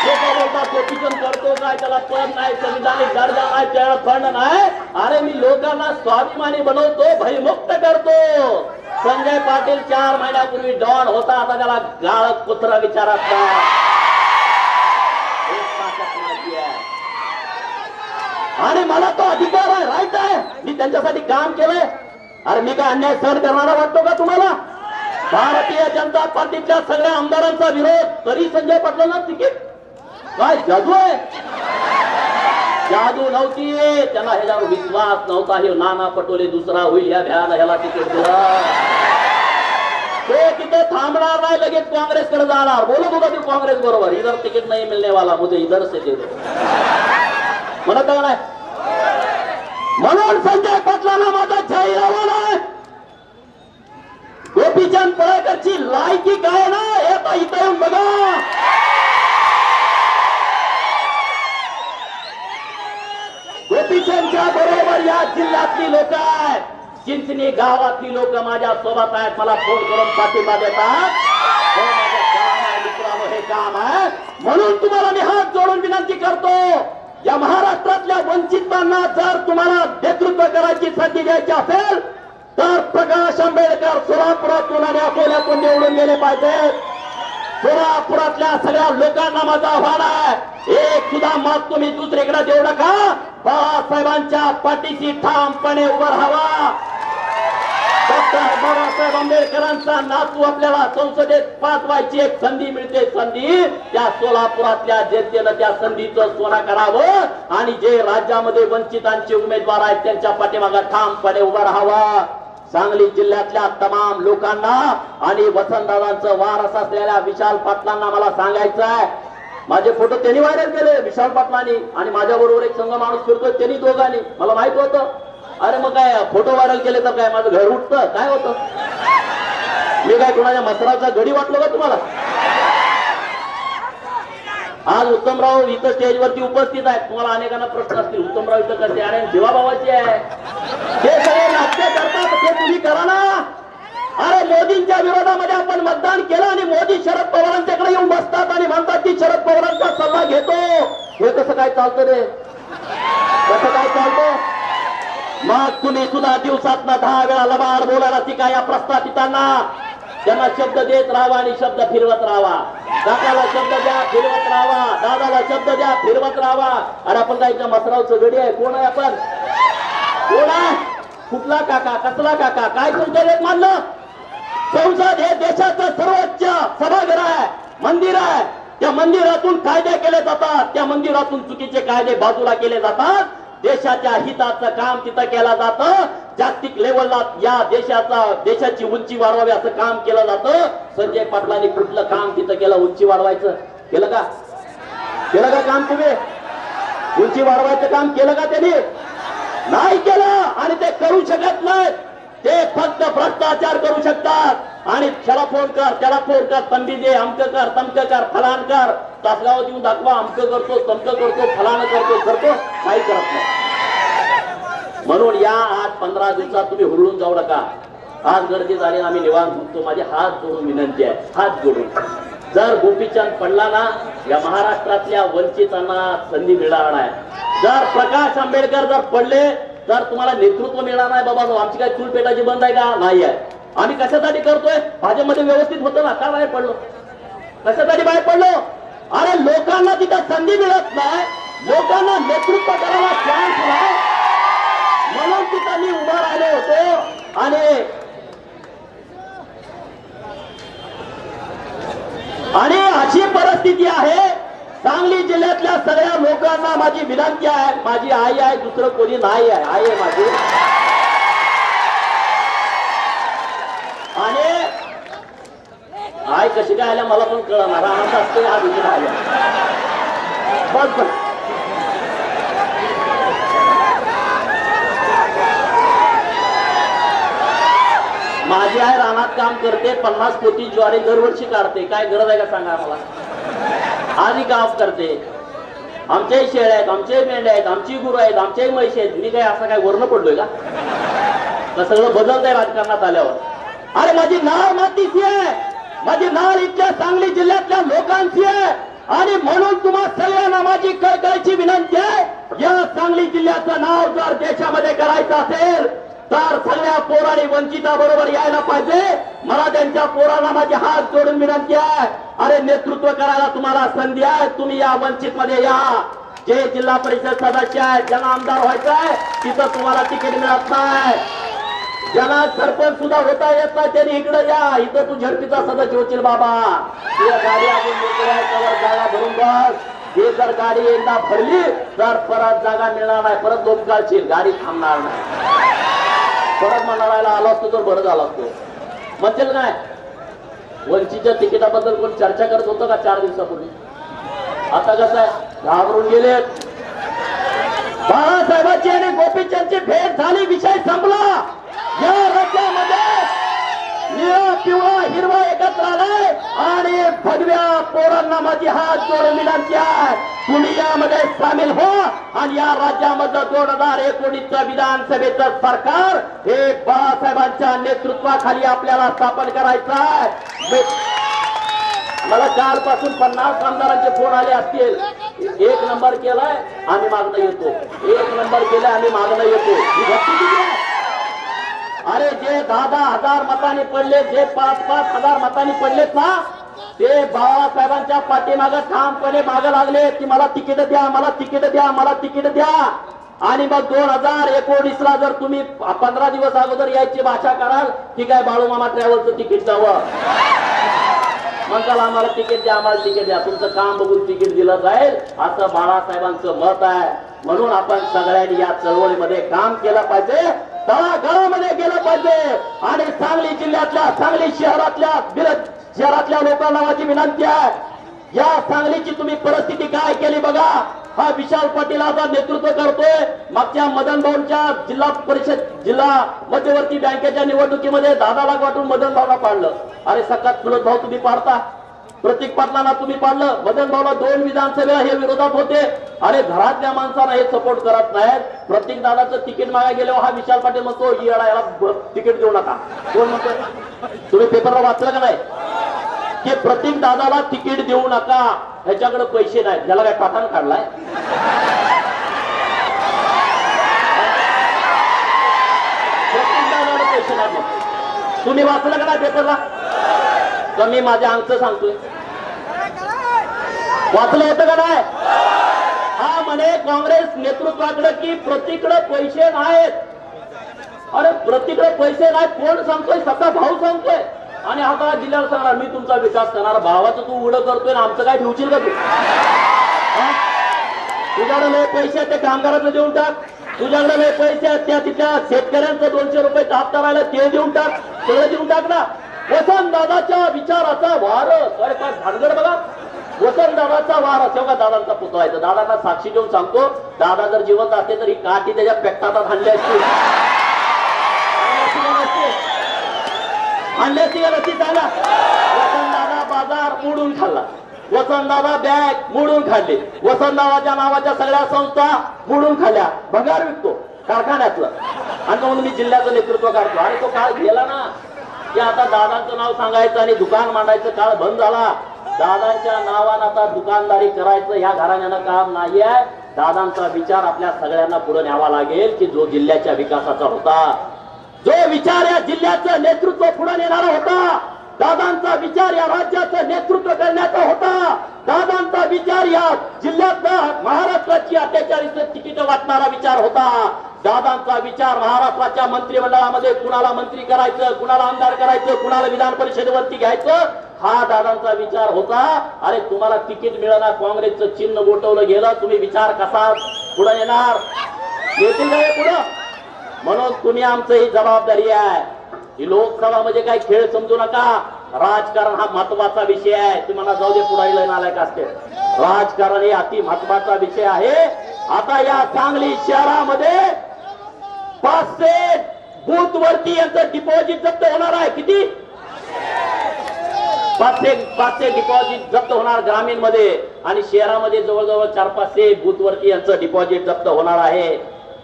लोक बोलतात गोपीचंद करतो काय, त्याला पद नाही, संविधानिक दर्जा नाही, त्याला फंड नाही. अरे मी लोकांना स्वाभिमानी बनवतो, भयमुक्त करतो. संजय पाटील 4 महिन्यापूर्वी डॉन होता, आता त्याला गाळ कुत्रा विचारात नाही. आणि मला तो अधिकार आहे, राईट आहे, मी त्यांच्यासाठी काम केलंय. अरे मी काय अन्याय सहन करणारा वाटतो का तुम्हाला? भारतीय जनता पार्टीच्या सगळ्या आमदारांचा विरोध, तरी संजय पाटलांना तिकीट. काय जादू आहे? जादू नव्हती, त्यांना ह्याच्यावर विश्वास नव्हता. हे नाना पटोले दुसरा होईल या भ्यानं ह्याला तिकीट दिलं. तो तिथे थांबणार नाही, लगेच काँग्रेसकडे जाणार. बोलत होता ती काँग्रेस बरोबर, इधर तिकीट नाही मिळने वाला, मुझे इधर से दे दो म्हणत नाही. म्हणून संजय पाटलांना माझा जाहीर आव्हान आहे. गोपीचंद पडळकरची लायकी काय ना हे आता इथं येऊन बघा. गोपीचंदच्या बरोबर या जिल्ह्यातली लोक आहेत, चिंचणी गावातली लोक माझ्या सोबत आहेत, मला फोन करून पाठिंबा देतात. हे माझं काम आहे मित्रांनो, हे काम आहे. म्हणून तुम्हाला मी हात जोडून विनंती करतो, या महाराष्ट्रातल्या वंचितांना जर तुम्हाला नेतृत्व करायची संधी द्यायची असेल तर प्रकाश आंबेडकर सोलापुरातून आणि अकोल्यातून निवडून गेले पाहिजेत. सोलापुरातल्या सगळ्या लोकांना माझं आव्हान आहे, एक सुद्धा मत तुम्ही दुसरीकडे देऊ नका. बाळासाहेबांच्या पाठीशी ठामपणे उभं राहावा. डॉक्टर बाबासाहेब आंबेडकरांचा नातू आपल्याला संसदेत पाठवायची एक संधी मिळते. संधी त्या सोलापुरातल्या जनतेनं त्या संधीचं सोनं करावं आणि जे राज्यामध्ये वंचितांचे उमेदवार आहेत त्यांच्या पाठीमागे ठामपणे उभं राहावं. सांगली जिल्ह्यातल्या तमाम लोकांना आणि वसंतदादांचं वारस असलेल्या विशाल पाटलांना मला सांगायचं आहे, माझे फोटो त्यांनी व्हायरल केले, विशाल पाटलांनी, आणि माझ्या बरोबर एक संघ माणूस फिरतोय त्यांनी दोघांनी. मला माहित होतं. अरे मग काय फोटो व्हायरल केले तर काय माझं घर उठतं काय होतं? मी काय कोणाच्या मसराचा गडी वाटलो का तुम्हाला? आज उत्तमराव इथं स्टेजवरती उपस्थित आहेत. तुम्हाला अनेकांना प्रश्न असतील, उत्तमराव इथं करते, अरे जीवाभावाची आहे, ते सगळे नाट्य करतात, ते तुम्ही करा ना. अरे मोदींच्या विरोधामध्ये आपण मतदान केलं आणि मोदी शरद पवारांच्याकडे येऊन बसतात आणि म्हणतात की शरद पवारांचा सल्ला घेतो. हे कसं काय चालतं रे? कसं काय चालतं? मग तुम्ही सुद्धा दिवसात 10 वेळा लबाड बोलायला शिका. या प्रस्थापितांना त्यांना शब्द देत राहावा आणि शब्द फिरवत राहावा. काकाला शब्द द्या, फिरवत राहावा. दादाला शब्द द्या, फिरवत राहावा. अरे आपण काय मसरावचं गडी आहे? कोण आहे आपण? कोण आहे? कुठला काका? कसला काका? काय संसदेत मानलं? संसद हे देशाचं सर्वोच्च सभागृह आहे, मंदिर आहे. त्या मंदिरातून कायदे केले जातात, त्या मंदिरातून चुकीचे कायदे बाजूला केले जातात. देशाच्या हिताचं काम तिथं केलं जातं. जागतिक लेवलला या देशाची उंची वाढवावी असं काम केलं जातं. संजय पाटलांनी कुठलं काम तिथं केलं? उंची वाढवायचं केलं का? केलं का काम? तुम्ही उंची वाढवायचं काम केलं का? त्यांनी नाही केलं आणि ते करू शकत नाहीत. ते फक्त भ्रष्टाचार करू शकतात आणि त्याला फोन कर, त्याला फोन कर, तंबी दे, अमक कर, तमक कर, फलान कर, तासगावात येऊन दाखवा, अमक करतो, तमक करतो, फलान करतो, काही करत नाही. म्हणून या आज 15 दिवसात तुम्ही हुरळून जाऊ नका. आज गर्दी झाली, आम्ही निवांत होतो. माझे हात जोडून विनंती आहे, हात जोडून. जर गोपीचंद पडला ना, या महाराष्ट्रातल्या वंचितांना संधी मिळणार नाही. जर प्रकाश आंबेडकर जर पडले तर तुम्हाला नेतृत्व मिळणार नाही. बाबा आमची काय चूल पेटायची बंद आहे का? नाही आहे. आम्ही कशासाठी करतोय? भाजपमध्ये व्यवस्थित होतं ना, का बाहेर पडलो? कशासाठी बाहेर पडलो? अरे लोकांना तिथं संधी मिळत नाही, लोकांना नेतृत्व करायला चान्स नाही, म्हणून तिथं मी उभा राहिलो होतो. आणि अशी परिस्थिती आहे. सांगली जिल्ह्यातल्या सगळ्या लोकांना माझी विनंती आहे, माझी आई आहे, दुसरं कोणी नाही आहे, आई आहे माझी. आणि आई कशी काय आल्या मला पण कळणार. आनंद असते हा दुसरा आल्या बस बस. माझी आई रानात काम करते, 50 पोती ज्वारी दरवर्षी काढते. काय गरज आहे का सांगा मला? आधी काम करते. आमच्याही शेळ्या आहेत, आमच्याही मेंढ्या आहेत, आमची गुरु आहेत, आमच्याही म्हशी आहेत. मी काय असं काय वर्ण पडलोय का? सगळं बदलत आहे राजकारणात आल्यावर. अरे माझी नाळ मातीची आहे, माझी नाळ इथल्या सांगली जिल्ह्यातल्या लोकांची आहे. आणि म्हणून तुम्हा सगळ्यांना माझी कळकळीची विनंती आहे, या सांगली जिल्ह्याचं नाव जर देशामध्ये करायचं असेल तर सगळ्या पोरांनी वंचिताबरोबर यायला पाहिजे. मला त्यांच्या पोरांना माझे हात जोडून विनंती आहे, अरे नेतृत्व करायला तुम्हाला संधी आहे, तुम्ही या वंचित मध्ये या. जे जिल्हा परिषद सदस्य आहेत, ज्यांना आमदार व्हायचं आहे तिथं तुम्हाला तिकीट मिळत नाही. ज्यांना सरपंच सुद्धा होता येत नाही त्यांनी इकडे या, इथं तू झडपीचा सदस्य होशील बाबा. तुझ्या गाडी अजून मोकळी आहे, त्यावर जागा भरून बस. हे जर गाडी एकदा भरली तर परत जागा मिळणार नाही, परत लोक काढशील, गाडी थांबणार नाही. परत म्हणायला आला असतो तर बरं झाला असतो. म्हणतील काय वंचितच्या तिकिटाबद्दल कोण चर्चा करत होतं का 4 दिवसापूर्वी? आता कसं आहे, घाबरून गेलेत. बाळासाहेबांची आणि गोपीचंदची भेट झाली, विषय संपला. या राज्यामध्ये निळा पिवळा हिरवा एकत्र आलाय आणि भगव्या पोरांना माझी हात जोडून विनंती आहे, तुम्ही यामध्ये सामील हो आणि या राज्यामधलं 2019चं विधानसभेचं सरकार हे बाळासाहेबांच्या नेतृत्वाखाली आपल्याला स्थापन करायचं आहे. मला कालपासून 50 आमदारांचे फोन आले असतील. 1 नंबर केलाय आम्ही मागणं येतो, 1 नंबर केलाय आम्ही मागणं येतो. ही भक्ती किती आहे? अरे जे 10-10 हजार मतांनी पडले, जे 5-5 हजार मतांनी पडलेत ना, ते बाळासाहेबांच्या पाठीमागं ठामपणे मागं लागले की मला तिकीट द्या, मला तिकीट द्या, मला तिकीट द्या. आणि मग 2019ला जर तुम्ही 15 दिवस अगोदर यायची भाषा कराल, ठीक आहे बाळूमामा ट्रॅव्हलचं तिकीट द्यावं, म्हणताल आम्हाला तिकीट द्या, आम्हाला तिकीट द्या, तुमचं काम बघून तिकीट दिलं जाईल, असं बाळासाहेबांचं मत आहे. म्हणून आपण सगळ्यांनी या चळवळीमध्ये काम केलं पाहिजे, तळागाळामध्ये गेलं पाहिजे. आणि सांगली जिल्ह्यातल्या, सांगली शहरातल्या लोकांना माझी विनंती आहे, या सांगलीची तुम्ही परिस्थिती काय केली बघा. हा विशाल पाटील आता नेतृत्व करतोय. मागच्या मदन भाऊंच्या जिल्हा मध्यवर्ती बँकेच्या निवडणुकीमध्ये 10 लाख वाटून मदन भाऊला पाडलं. अरे सकाळ चुलत भाऊ तुम्ही पाडता, प्रतीक पाटलांना तुम्ही पाडलं, मदन भाऊला 2 विधानसभेला हे विरोधात होते. अरे घरातल्या माणसांना हे सपोर्ट करत नाहीत. प्रतीक दादाचं तिकीट मागा गेल्यावर हा विशाल पाटील म्हणतो याला तिकीट देऊ नका. कोण म्हणतो? तुम्ही पेपरला वाचलं का नाही की प्रतीक दादाला तिकीट देऊ नका, ह्याच्याकडे पैसे नाहीत. ज्याला काय पाठाण काढलाय? प्रतीक दादाला पैसे नाहीत. तुम्ही वाचलं का नाही पेपरला? तर मी माझ्या अंगचं सांगतोय, वाचलं होतं का नाही? हा म्हणे काँग्रेस नेतृत्वाकडे की प्रतीकडे पैसे नाहीत. अरे प्रतीकडे पैसे नाहीत कोण सांगतोय? स्वतः भाऊ सांगतोय. आणि आता जिल्ह्याला सांगणार मी तुमचा विकास करणार. भावाचं तू उडं करतोय ना, आमचं काय ठेवशील का तू? तुझ्याकडे लय पैसे ते कामगारांना देऊन टाक, तुझ्याकडे लय पैसे त्या तिथल्या शेतकऱ्यांचं 200 रुपये हप्ता राहिला ते देऊन टाक, सगळं देऊन टाक ना. वसंतदादाच्या विचाराचा वार, अरे काय भानगड बघा. वसंतदादाचा वार तेव्हा दादांचा पुतळा आहे. दादांना साक्षी देऊन सांगतो, दादा जर जिवंत असते तर ही काठी त्याच्या पेटात हाणली असती, सांगा. वसंतदादा बाजार मोडून खाल्ला, वसंतदादा बँक मोडून खाल्ली, वसंतदादाच्या नावाच्या सगळ्या संस्था मोडून खाल्ल्या, भंगार विकतो कारखान्यातलं. आणि म्हणून मी जिल्ह्याचं नेतृत्व करतो. आणि तो काळ गेला ना की आता दादांचं नाव सांगायचं आणि दुकान मांडायचं काळ बंद झाला. दादांच्या नावानं आता दुकानदारी करायचं ह्या घराण्यानं काम नाही आहे. दादांचा विचार आपल्या सगळ्यांना पुढे न्यावा लागेल की जो जिल्ह्याच्या विकासाचा होता, जो विचार या जिल्ह्याचं नेतृत्व पुढे नेणारा होता, दादांचा विचार या राज्याचं नेतृत्व करण्याचा होता, दादांचा विचार या जिल्ह्यातल्या महाराष्ट्राची अत्याचारीचं तिकीट वाटणारा विचार होता, दादांचा विचार महाराष्ट्राच्या मंत्रिमंडळामध्ये कुणाला मंत्री करायचं, कुणाला आमदार करायचं, कुणाला विधान परिषदेवरती घ्यायचं, हा दादांचा विचार होता. अरे तुम्हाला तिकीट मिळणार, काँग्रेसचं चिन्ह गोठवलं गेलं, तुम्ही विचार कसा पुढे येणार? येतील का हे पुढं? म्हणून तुम्ही आमचं ही जबाबदारी आहे. ही लोकसभा म्हणजे काही खेळ समजू नका. राजकारण हा महत्वाचा विषय आहे. तुम्हाला जाऊ दे पुढारी नालायक असते, राजकारण हे अति महत्वाचा विषय आहे. आता या सांगली शहरामध्ये 500 बूथ वरती यांचं डिपॉझिट जप्त होणार आहे. किती? 500 डिपॉझिट जप्त होणार ग्रामीण मध्ये, आणि शहरामध्ये जवळजवळ 400-500 बूथ वरती यांचं डिपॉझिट जप्त होणार आहे.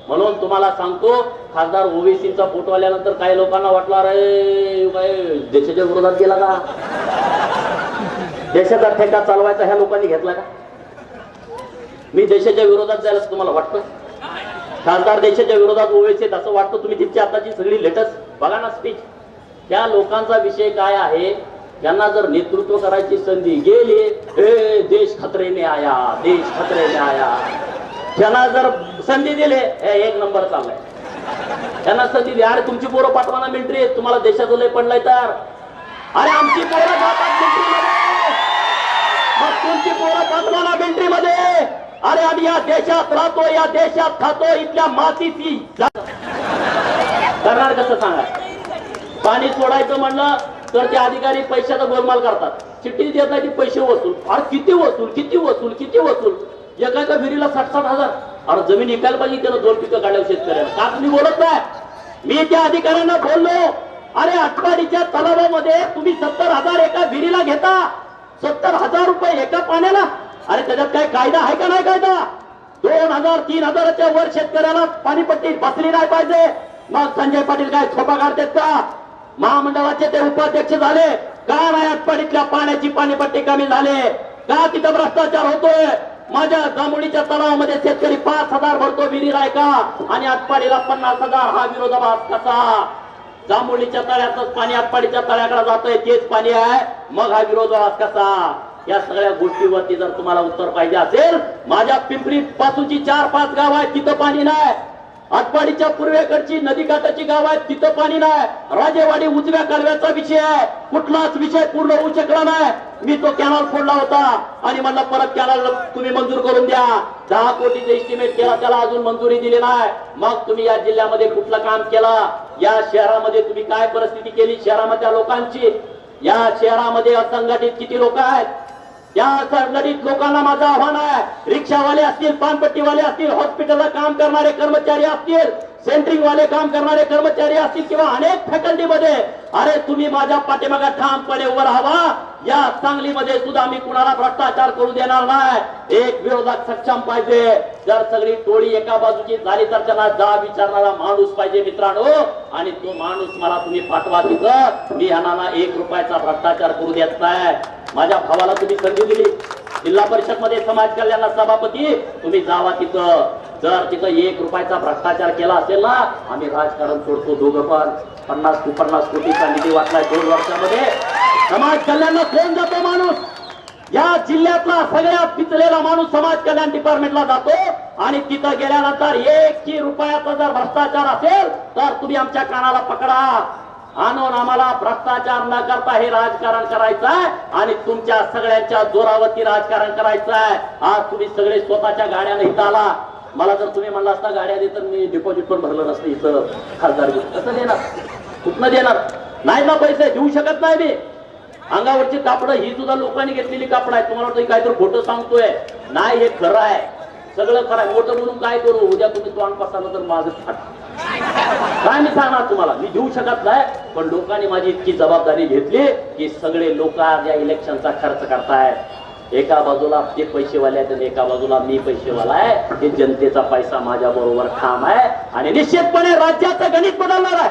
म्हणून तुम्हाला सांगतो, खासदार ओबीसीचा फोटो आल्यानंतर काही लोकांना वाटलं रे काय देशाच्या विरोधात गेला का, देशाचा ठेका चालवायचा ह्या लोकांनी घेतला का? मी देशाच्या विरोधात जायला असं तुम्हाला वाटतं? खासदार देशाच्या विरोधात ओवेचे असं वाटतं? तुम्ही तिची आताची सगळी लेटेस्ट बघा ना स्पीच. त्या लोकांचा विषय काय आहे, त्यांना जर नेतृत्व करायची संधी गेली, हे देश खतरे में आया, देश खतरे में आया. त्यांना जर संधी दिली, एक नंबर चाललाय. त्यांना संधी द्या. अरे तुमची पोरं पाठवा ना मिलिटरी, तुम्हाला देशाचं लय पडलाय तर. अरे आमची पोरं जातात मिलिटरीमध्ये, मग तुमची पोरं पाठवा ना मिलिटरीमध्ये. अरे आम्ही या देशात राहतो, या देशात खातो, इथल्या मातीची करणार कसं सांगा. पाणी सोडायचं म्हणलं तर ते अधिकारी पैशाचा गोलमाल करतात, चिठ्ठी देत नाही, पैसे वसूल. अरे किती वसूल, किती वसूल, किती वसूल. एका विहिरीला 60-60 हजार. अरे जमीन विकायला पाहिजे, त्यानं 2 पिकं काढल्या शेतकऱ्याला. का तुम्ही बोलत नाही? मी त्या अधिकाऱ्यांना बोललो, अरे आटपाडीच्या तलावामध्ये तुम्ही 70,000 एका विहिरीला घेता, 70,000 रुपये एका पाण्याला. अरे त्याच्यात काय कायदा आहे का नाही कायदा? 2,000-3,000च्या वर शेतकऱ्याला पाणीपट्टी बसली नाही पाहिजे. मग संजय पाटील काय छोपा काढतात का? महामंडळाचे ते उपाध्यक्ष झाले का नाही? आटपाडीतल्या पाण्याची पाणीपट्टी कमी झाले का? तिथं भ्रष्टाचार होतोय. माझ्या जांभुळीच्या तलावामध्ये शेतकरी 5,000 भरतो विहीर आहे का, आणि आटपाडीला 50,000. हा विरोधाभास कसा? जांभुळीच्या तळ्यातच पाणी आटपाडीच्या तळ्याकडे जातोय, तेच पाणी आहे, मग हा विरोधाभास कसा? या सगळ्या गोष्टीवरती जर तुम्हाला उत्तर पाहिजे असेल, माझ्या पिंपरी पासूनची 4-5 गाव आहेत, तिथं पाणी नाही. आटपाडीच्या पूर्वेकडची नदीकाठाची गाव आहेत, तिथं पाणी नाही. राजेवाडी उजव्या कालव्याचा विषय आहे, कुठलाच विषय पूर्ण होऊ शकला नाही. मी तो कॅनल फोडला होता आणि म्हणलं परत कॅनल तुम्ही मंजूर करून द्या. 10 कोटीचा एस्टिमेट केला, त्याला अजून मंजुरी दिली नाही. मग तुम्ही या जिल्ह्यामध्ये कुठलं काम केलं? या शहरामध्ये तुम्ही काय परिस्थिती केली शहरामधल्या लोकांची? या शहरामध्ये असंघटित किती लोक आहेत? या संघटित लोकांना माझं आव्हान आहे, रिक्षावाले असतील, पानपट्टीवाले असतील, हॉस्पिटलला काम करणारे कर्मचारी असतील, सेंटरिंग वाले काम करणारे कर्मचारी असतील, किंवा अनेक फॅकल्टीमध्ये, अरे तुम्ही माझ्या पाठीमागे ठामपणे उभं राहावा. या सांगलीमध्ये सुद्धा मी कुणाला भ्रष्टाचार करू देणार नाही. एक विरोधक सक्षम पाहिजे. जर सगळी टोळी एका बाजूची झाली तर त्यांना जा विचारणारा माणूस पाहिजे मित्रांनो, आणि तो माणूस मला तुम्ही पाठवा तिथं. मी ह्यांना 1 रुपयाचा भ्रष्टाचार करू देत नाही. माझ्या भावाला तुम्ही संधी दिली जिल्हा परिषद मध्ये समाज कल्याण सभापती, तुम्ही जावा तिथं. जर तिथं 1 रुपयाचा भ्रष्टाचार केला असेल ना, आम्ही राजकारण सोडतो दोघं पण. 50 कोटीचा निधी वाटलाय 2 वर्षामध्ये. समाज कल्याणला कोण जातो माणूस? या जिल्ह्यातला सगळ्यात पिचलेला माणूस समाज कल्याण डिपार्टमेंटला जातो, आणि तिथं गेल्यानंतर 1 रुपयाचा जर भ्रष्टाचार असेल तर तुम्ही आमच्या कानाला पकडा आणून आम्हाला भ्रष्टाचार न करता हे राजकारण करायचं आहे, आणि तुमच्या सगळ्यांच्या जोरावरती राजकारण करायचं आहे. आज तुम्ही सगळे स्वतःच्या गाड्याने इथं आला. मला जर तुम्ही म्हणला असता गाड्या दे तर मी डिपॉझिट पण भरलं नसतं इथं खासदार. कसं देणार? कुठनं देणार? नाही ना, पैसे देऊ शकत नाही मी. अंगावरची कापडं ही सुद्धा लोकांनी घेतलेली कापड आहे. तुम्हाला वाटतं काहीतरी खोटं सांगतोय? नाही, हे खरं आहे, सगळं खरं आहे. मोठं म्हणून काय करू? उद्या तुम्ही तोंड पसरलं तर माझं काय मी सांगणार तुम्हाला? मी देऊ शकत नाही, पण लोकांनी माझी इतकी जबाबदारी घेतली की सगळे लोक या इलेक्शनचा खर्च करतायत. एका बाजूला ते पैसेवाले आहेत आणि एका बाजूला मी पैसेवाला आहे. हे जनतेचा पैसा माझ्या बरोबर ठाम आहे, आणि निश्चितपणे राज्याचं गणित बदलणार आहे.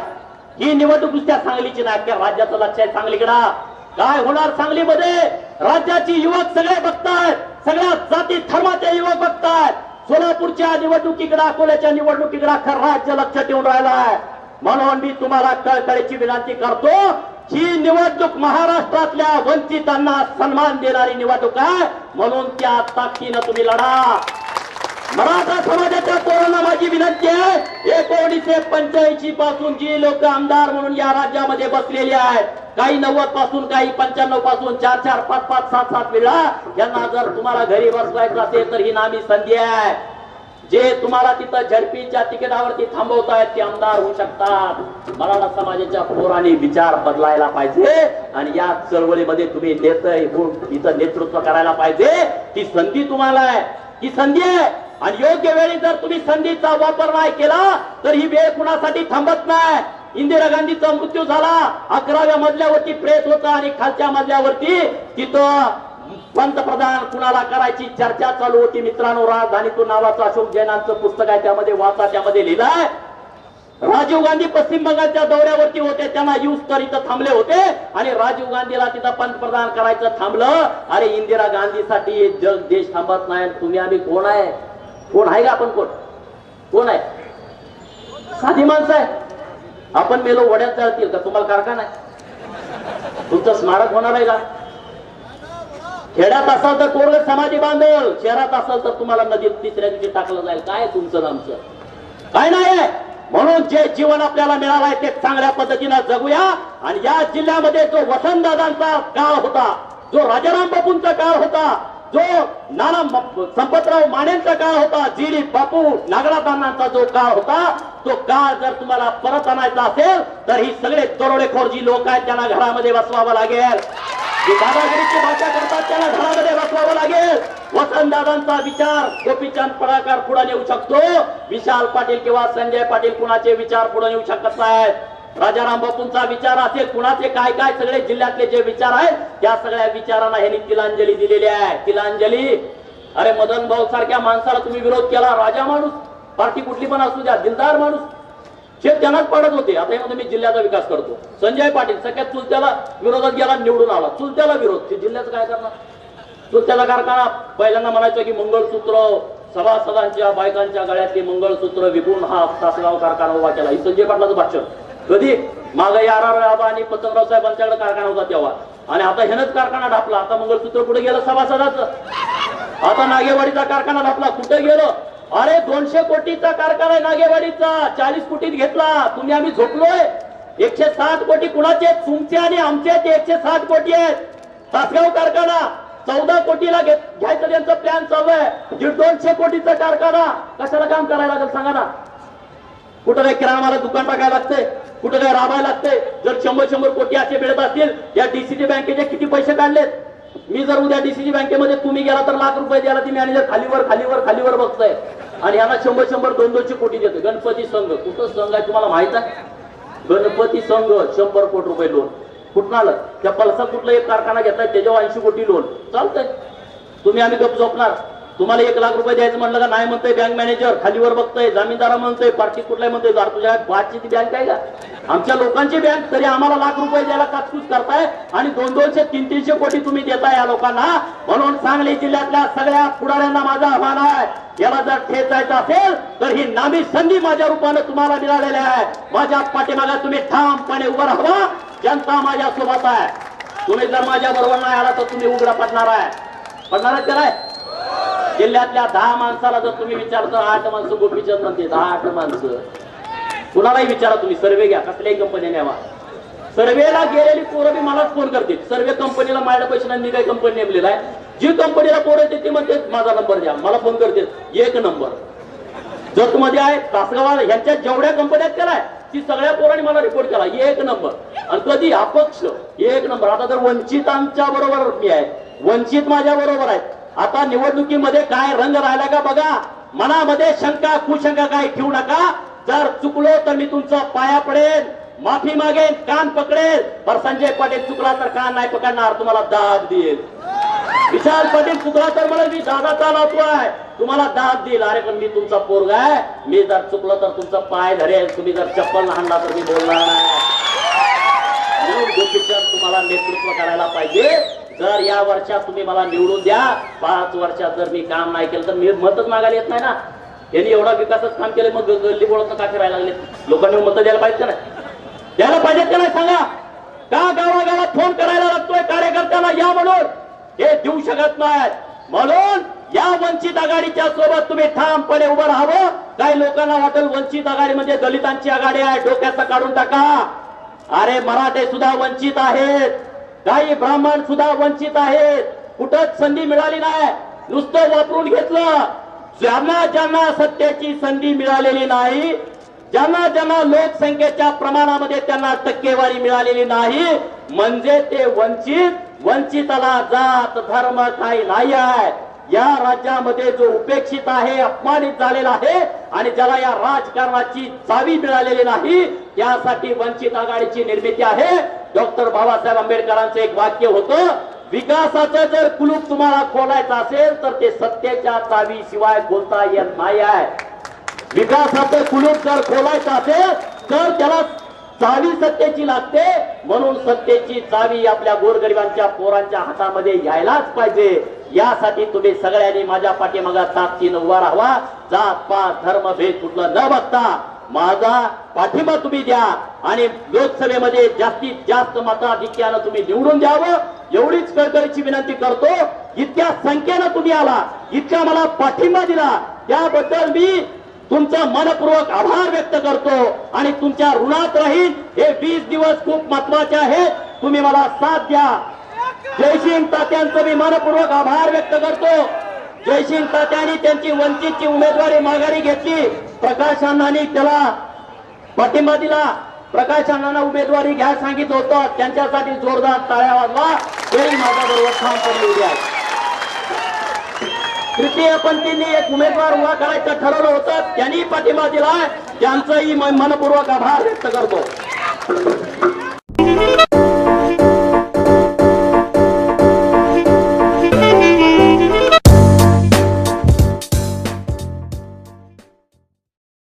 ही निवडणूक नुसत्या सांगलीची नाही, अख्ख्या राज्याचं लक्ष आहे सांगलीकडे. काय होणार सांगलीमध्ये? राज्याची युवक सगळे बघतायत, सगळ्या जाती धर्माचे युवक बघतायत. सोलापूरच्या निवडणुकीकडे, अकोल्याच्या निवडणुकीकडे अख्खं राज्य लक्ष ठेवून राहिलाय. म्हणून मी तुम्हाला कळकळीची विनंती करतो, ही निवडणूक महाराष्ट्रातल्या वंचितांना सन्मान देणारी निवडणूक आहे, म्हणून त्या ताकदीनं तुम्ही लढा. मराठा समाजाच्या पोरांना माझी विनंती आहे, 1985 पासून जी लोक आमदार म्हणून या राज्यामध्ये बसलेली आहेत, काही 90 पासून, काही 95 पासून, 4-4, 5-5, 7-7 वेळा, यांना जर तुम्हाला घरी बसवायचं असेल तर ही नामी संधी आहे. जे तुम्हाला तिथं झडपीच्या तिकिटावरती थांबवतायत ते आमदार होऊ शकतात. मराठा समाजाच्या पोरांनी विचार बदलायला पाहिजे, आणि या चळवळीमध्ये तुम्ही इथं नेतृत्व करायला पाहिजे. ती संधी तुम्हाला आहे, ती संधी आहे, आणि योग्य वेळी जर तुम्ही संधीचा वापर नाही केला तर ही वेळ कुणासाठी थांबत नाही. इंदिरा गांधीचा मृत्यू झाला, 11व्या मजल्यावरती प्रेत होता, आणि खालच्या मजल्यावरती तिथं पंतप्रधान कुणाला करायची चर्चा चालू होती. मित्रांनो, राजधानीतून नावाचं अशोक जैनांचं पुस्तक आहे, त्यामध्ये वाचा, त्यामध्ये लिहिलंय राजीव गांधी पश्चिम बंगालच्या दौऱ्यावरती होते, त्यांना यूज तर इथं थांबले होते आणि राजीव गांधीला तिथं पंतप्रधान करायचं थांबलं. अरे इंदिरा गांधीसाठी जग देश थांबत नाही. तुम्ही आम्ही कोण आहे? कोण आहे का आपण? कोण आहे? साधी माणसं आहे. आपण मेलो वड्यात जातील का? तुम्हाला कारखाना आहे? तुमचं स्मारक होणार आहे का? खेड्यात असाल तर कोरड समाधी बांधल, शहरात असाल तर तुम्हाला नदीत तिसऱ्या दिवशी टाकलं जाईल. काय तुमचं नामचं काय नाही. म्हणून जे जीवन आपल्याला मिळालं आहे ते चांगल्या पद्धतीनं जगूया. आणि या जिल्ह्यामध्ये जो वसंतदादांचा काळ होता, जो राजाराम बापूंचा काळ होता, जो नाना संपतराव मानेंचा काळ होता, जी बापू नागरातांनाचा जो काळ होता, तो काळ जर तुम्हाला परत आणायचा असेल तर ही सगळे दरोडेखोर जी लोक आहेत त्यांना घरामध्ये बसवावं लागेल. जे दादागिरीची भाषा करतात त्यांना घरामध्ये बसवावं लागेल. वसंतदादांचा विचार गोपीचंद पडळकर पुढे नेऊ शकतो. विशाल पाटील किंवा संजय पाटील कुणाचे विचार पुढे नेऊ शकत नाहीत. राजाराम बापूंचा विचार असेल, कुणाचे काय काय सगळे जिल्ह्यातले जे विचार आहेत त्या सगळ्या विचारांना ह्यांनी तिलांजली दिलेली आहे. तिलांजली. अरे मदन भाऊ सारख्या माणसाला तुम्ही विरोध केला. राजा माणूस, पार्टी कुठली पण असू द्या, दिलदार माणूस, शेत त्यांनाच पडत होते. आता यामध्ये मी जिल्ह्याचा विकास करतो. संजय पाटील सगळ्यात चुलत्याला विरोधात गेला, निवडून आला. चुलत्याला विरोध, जिल्ह्याचं काय करणार? चुलत्याला कारखाना पहिल्यांदा म्हणायचं की मंगळसूत्र सभासदांच्या बायकांच्या गळ्यातले मंगळसूत्र विकून हा तासगाव कारखाना उभा केला. ही संजय पाटलाचं भाषण. कधी? मागे याराव आणि पतंगराव साहेबांच्याकडे कारखाना होता तेव्हा. आणि आता ह्यानंच कारखाना ढापला. आता मंगळसूत्र कुठे गेलं सभासदाचं? आता नागेवाडीचा कारखाना ढापला. कुठे गेलं? अरे 200 कोटीचा कारखाना आहे नागेवाडीचा, 40 कोटीत घेतला. तुम्ही आम्ही झोपलोय. 160 कोटी कुणाचे? तुमचे आणि आमचे. ते 160 कोटी आहेत. तासगाव कारखाना 14 कोटीला घ्यायचं त्यांचं प्लॅन चालू आहे. 150 कोटीचा कारखाना कशाला काम करायला लागेल सांगा ना? कुठं काही किराणा माला दुकान टाकायला लागतंय, कुठं काही राबायला लागतंय. जर 100 कोटी असे मिळत असतील, या डीसीसी बँकेचे किती पैसे काढलेत? मी जर उद्या डीसीसी बँकेमध्ये तुम्ही गेला तर लाख रुपये द्यायला ती मॅनेजर खालीवर बघताय आणि यांना 100 200 कोटी देतो. गणपती संघ, कुठं संघ आहे तुम्हाला माहित आहे? गणपती संघ 100 कोटी रुपये लोन कुठं आलं? त्या पलसा कुठला एक कारखाना घेतलाय त्याच्यावर 80 कोटी लोन चालतंय. तुम्ही आम्ही गप झोपणार? तुम्हाला 1 लाख रुपये द्यायचं म्हणलं का नाही म्हणतोय बँक मॅनेजर, खालीवर बघतोय, जामीनदारा म्हणतोय, पार्टी कुठलाय म्हणतोय. तुझ्या बादची ती बँक आहे का? आमच्या लोकांची बँक, तरी आम्हाला लाख रुपये द्यायला काचकूच करताय आणि 200 300 कोटी तुम्ही देताय या लोकांना. म्हणून सांगली जिल्ह्यातल्या सगळ्या पुढाऱ्यांना माझं आव्हान आहे, याला जर ठेचायचं असेल तर ही नामी संधी माझ्या रूपानं तुम्हाला मिळालेली आहे. माझ्या पाठीमागे तुम्ही ठामपणे उभं राहावा. जनता माझ्या सोबत आहे. तुम्ही जर माझ्या बरोबर नाही आला तर तुम्ही उघडा पडणार आहे. पडणार का नाही? जिल्ह्यातल्या 10 माणसाला जर तुम्ही विचारता, 8 माणसं गोपीचंद म्हणते, 8 माणसं. कुणालाही विचारा तुम्ही, सर्वे घ्या, कसल्याही कंपनी न्यावा. सर्वेला गेलेली पोरं बी मलाच फोन करते. सर्वे कंपनीला माझ्या पैसे नाही, मी काही कंपनी नेमलेला आहे. जी कंपनीला पोरं येते ती म्हणते माझा नंबर द्या, मला फोन करते. 1 नंबर जत मध्ये आहे तासगावाला, ह्यांच्या जेवढ्या कंपन्यात केलाय ती सगळ्या पोरांनी मला रिपोर्ट केला. 1 नंबर. आणि कधी अपक्ष 1 नंबर. आता तर वंचितांच्या बरोबर मी आहे, वंचित माझ्या बरोबर आहेत. आता निवडणुकीमध्ये काय रंग राहिला का बघा. मनामध्ये शंका कुशंका काही ठेवू नका. जर चुकलो तर मी तुमचा पाया पडेल, माफी मागेन, कान पकडेल. पर संजय पाटील चुकला तर कान नाही पकडणार, तुम्हाला दाद देईल. विशाल पाटील चुकला तर मला मी दादाचा नातू आहे, तुम्हाला दाद देईल. अरे पण मी तुमचा पोरगा आहे, मी जर चुकलो तर तुमचा पाय धरेल. तुम्ही जर चप्पल हाणला तर मी बोलणार नाही. गोपीचंद तुम्हाला नेतृत्व करायला पाहिजे. जर या वर्षात तुम्ही मला निवडून द्या, 5 वर्षात जर मी काम नाही केलं तर मी मतच मागायला येत नाही ना. यांनी एवढा विकासच काम केले, मग गल्ली बोळत का फिरायला लागले? लोकांनी मत द्यायला पाहिजे ना? द्यायला पाहिजेत का नाही सांगा? का गावागावात फोन करायला लागतोय कार्यकर्त्याला या म्हणून? हे देऊ शकत नाहीत. म्हणून या वंचित आघाडीच्या सोबत तुम्ही ठामपणे उभं राहावं. काही लोकांना वाटेल वंचित आघाडी म्हणजे दलितांची आघाडी आहे, डोक्याचं काढून टाका. अरे मराठे सुद्धा वंचित आहेत, काही ब्राह्मण सुद्धा वंचित आहेत. कुठंच संधी मिळाली नाही, नुसतं वापरून घेतलं. ज्यांना ज्यांना सत्याची संधी मिळालेली नाही, ज्यांना ज्यांना लोकसंख्येच्या प्रमाणामध्ये त्यांना टक्केवारी मिळालेली नाही, म्हणजे ते वंचित. वंचिताला जात धर्म काही नाही आहे. या राज्यामध्ये जो उपेक्षित आहे, अपमानित झालेला आहे आणि ज्याला या राजकारणाची चावी मिळालेली नाही, त्यासाठी वंचित आघाडीची निर्मिती आहे. डॉक्टर बाबासाहेब आंबेडकरांचं एक वाक्य होतं, विकासाचं जर कुलूप तुम्हाला खोलायचं असेल तर ते सत्तेच्या चावी शिवाय खोलता येत नाही आहे. विकासाचं कुलूप जर खोलायचं असेल तर त्याला चावी सत्तेची लागते, म्हणून सत्तेची चावी आपल्या गोरगरिबांच्या पोरांच्या हातामध्ये यायलाच पाहिजे. यासाठी तुम्ही सगळ्यांनी माझ्या पाठीमागे ताकदीनं उभा राहावा. जात पात धर्म भेद कुठलं न बघता माझा पाठिंबा तुम्ही द्या आणि लोकसभेमध्ये जास्तीत जास्त मताधिक्यानं तुम्ही निवडून द्यावं एवढीच कळकळीची विनंती करतो. इतक्या संख्येनं तुम्ही आला, इतका मला पाठिंबा दिला, त्याबद्दल मी तुमचा मनपूर्वक आभार व्यक्त करतो आणि तुमच्या ऋणात राहील. हे 20 दिवस खूप महत्वाचे आहेत, तुम्ही मला साथ द्या. जयसिंग तात्यांचं मी मनपूर्वक आभार व्यक्त करतो. जयसिंग तात्यांनी त्यांची वंचितची उमेदवारी माघारी घेतली, प्रकाश अण्णांनी त्याला पाठिंबा दिला. प्रकाश अण्णांना उमेदवारी घ्या सांगितलं होतं, त्यांच्यासाठी जोरदार टाळ्या वाजवा. तरी माझ्याबरोबर ठामपणे उभे आहेत. तृतीय पंथींनी एक उमेदवार उभा करायचं ठरवलं होतं, त्यांनी पाठिंबा दिला, त्यांचंही मनपूर्वक आभार व्यक्त करतो.